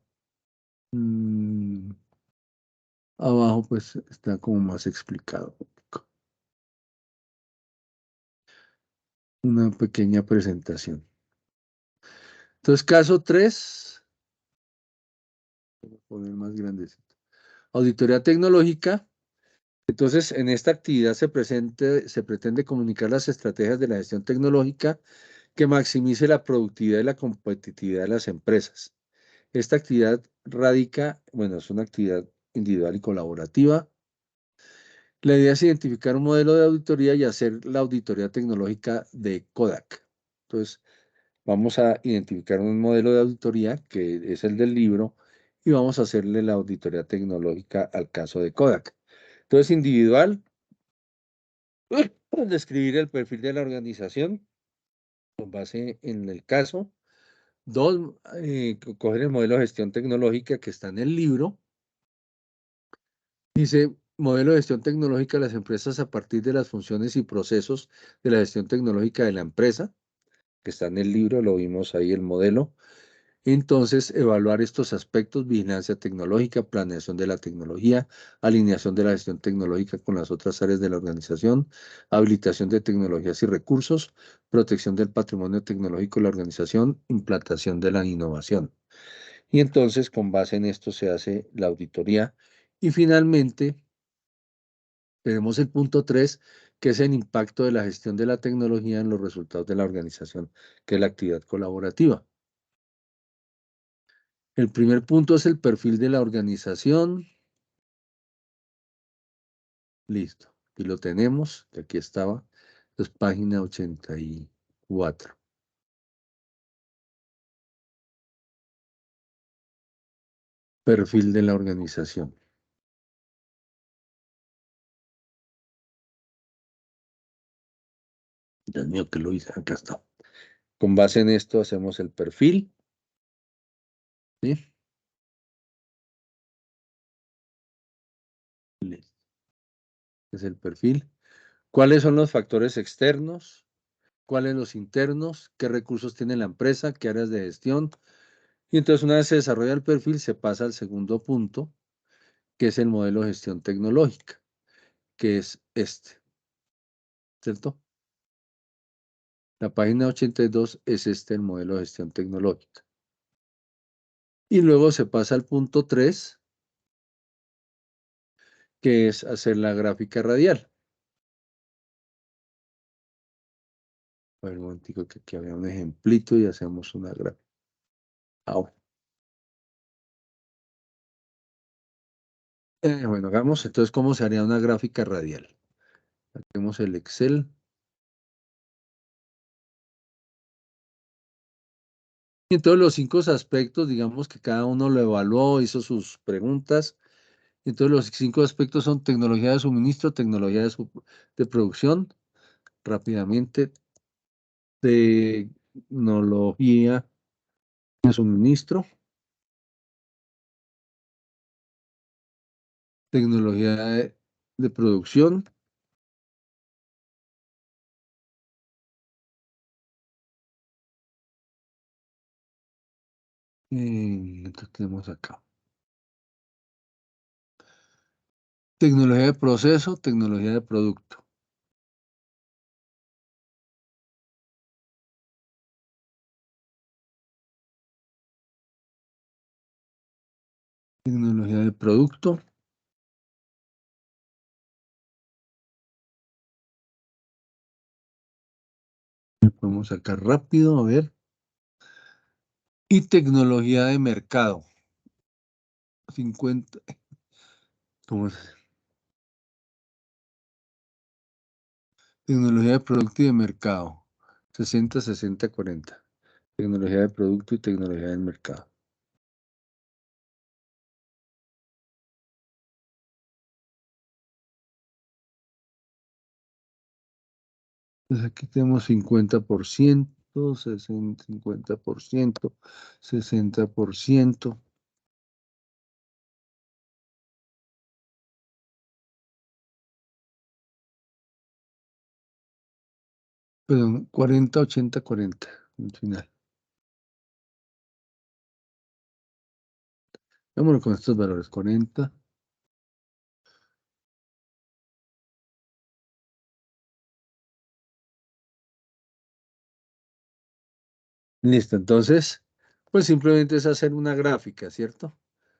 abajo, pues está como más explicado. Una pequeña presentación. Entonces, caso 3, voy a poner más grandecito. Auditoría tecnológica. Entonces, en esta actividad se pretende comunicar las estrategias de la gestión tecnológica que maximice la productividad y la competitividad de las empresas. Esta actividad radica, bueno, es una actividad individual y colaborativa. La idea es identificar un modelo de auditoría y hacer la auditoría tecnológica de Kodak. Entonces, vamos a identificar un modelo de auditoría que es el del libro y vamos a hacerle la auditoría tecnológica al caso de Kodak. Entonces, individual, describir el perfil de la organización con base en el caso. 2, coger el modelo de gestión tecnológica que está en el libro. Dice, modelo de gestión tecnológica de las empresas a partir de las funciones y procesos de la gestión tecnológica de la empresa, que está en el libro, lo vimos ahí el modelo. Entonces, evaluar estos aspectos: vigilancia tecnológica, planeación de la tecnología, alineación de la gestión tecnológica con las otras áreas de la organización, habilitación de tecnologías y recursos, protección del patrimonio tecnológico de la organización, implantación de la innovación. Y entonces, con base en esto, se hace la auditoría. Y finalmente, tenemos el punto 3, que es el impacto de la gestión de la tecnología en los resultados de la organización, que es la actividad colaborativa. El primer punto es el perfil de la organización. Listo. Y lo tenemos, que aquí estaba. Es página 84. Perfil de la organización. Dios mío, que lo hice. Acá está. Con base en esto hacemos el perfil. ¿Sí? Listo. Es el perfil. ¿Cuáles son los factores externos? ¿Cuáles los internos? ¿Qué recursos tiene la empresa? ¿Qué áreas de gestión? Y entonces, una vez se desarrolla el perfil, se pasa al segundo punto, que es el modelo de gestión tecnológica, que es este, ¿cierto? La página 82 es este, el modelo de gestión tecnológica. Y luego se pasa al punto 3, que es hacer la gráfica radial. A ver, un momentico, que aquí había un ejemplito y hacemos una gráfica. Bueno. Bueno, hagamos entonces cómo se haría una gráfica radial. Hacemos el Excel. Y en todos los 5 aspectos, digamos que cada uno lo evaluó, hizo sus preguntas. Entonces los 5 aspectos son tecnología de suministro, tecnología de producción, rápidamente, tecnología de suministro, tecnología de producción, entonces tenemos acá. Tecnología de proceso, tecnología de producto. Tecnología de producto. Lo podemos sacar rápido, a ver. Y tecnología de mercado. 50. ¿Cómo es? Tecnología de producto y de mercado. 60, 60, 40. Tecnología de producto y tecnología del mercado. Entonces aquí tenemos 50%, 60, 50%, 60%. Perdón, 40, 80, 40 al final. Vámonos con estos valores, 40. Listo, entonces, pues simplemente es hacer una gráfica, ¿cierto?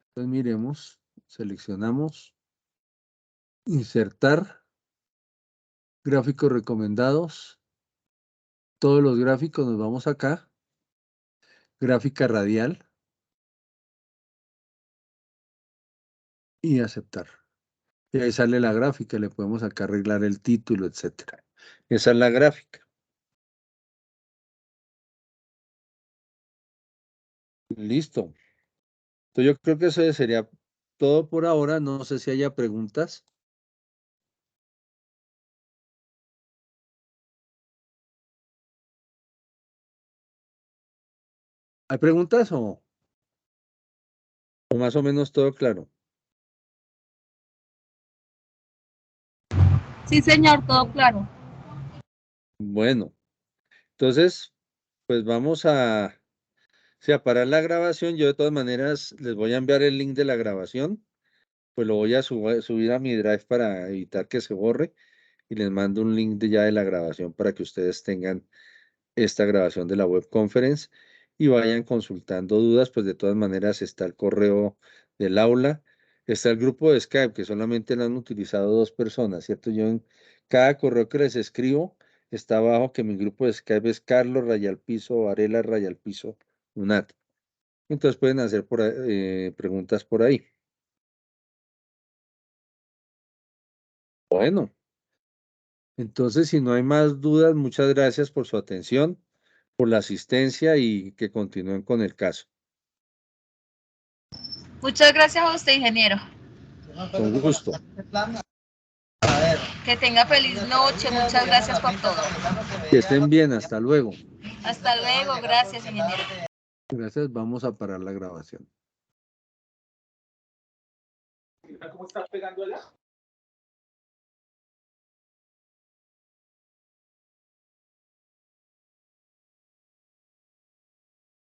Entonces miremos, seleccionamos, insertar, gráficos recomendados, todos los gráficos nos vamos acá, gráfica radial y aceptar. Y ahí sale la gráfica, le podemos acá arreglar el título, etcétera. Esa es la gráfica. Listo. Entonces yo creo que eso sería todo por ahora. No sé si haya preguntas. ¿Hay preguntas o más o menos todo claro? Sí, señor, todo claro. Bueno, entonces, pues vamos a, sí, a parar la grabación. Yo de todas maneras les voy a enviar el link de la grabación. Pues lo voy a subir a mi Drive para evitar que se borre. Y les mando un link ya de la grabación para que ustedes tengan esta grabación de la web conference y vayan consultando dudas. Pues de todas maneras está el correo del aula, está el grupo de Skype, que solamente lo han utilizado 2 personas, ¿cierto? Yo en cada correo que les escribo está abajo que mi grupo de Skype es Carlos Rayalpiso Varela Rayalpiso UNAT. Entonces pueden hacer preguntas por ahí. Bueno, entonces si no hay más dudas, muchas gracias por su atención, por la asistencia y que continúen con el caso. Muchas gracias a usted, ingeniero. Con gusto. Que tenga feliz noche. Muchas gracias por todo. Que estén bien, hasta luego. Hasta luego. Gracias, ingeniero. Gracias, vamos a parar la grabación. ¿Cómo estás pegando allá?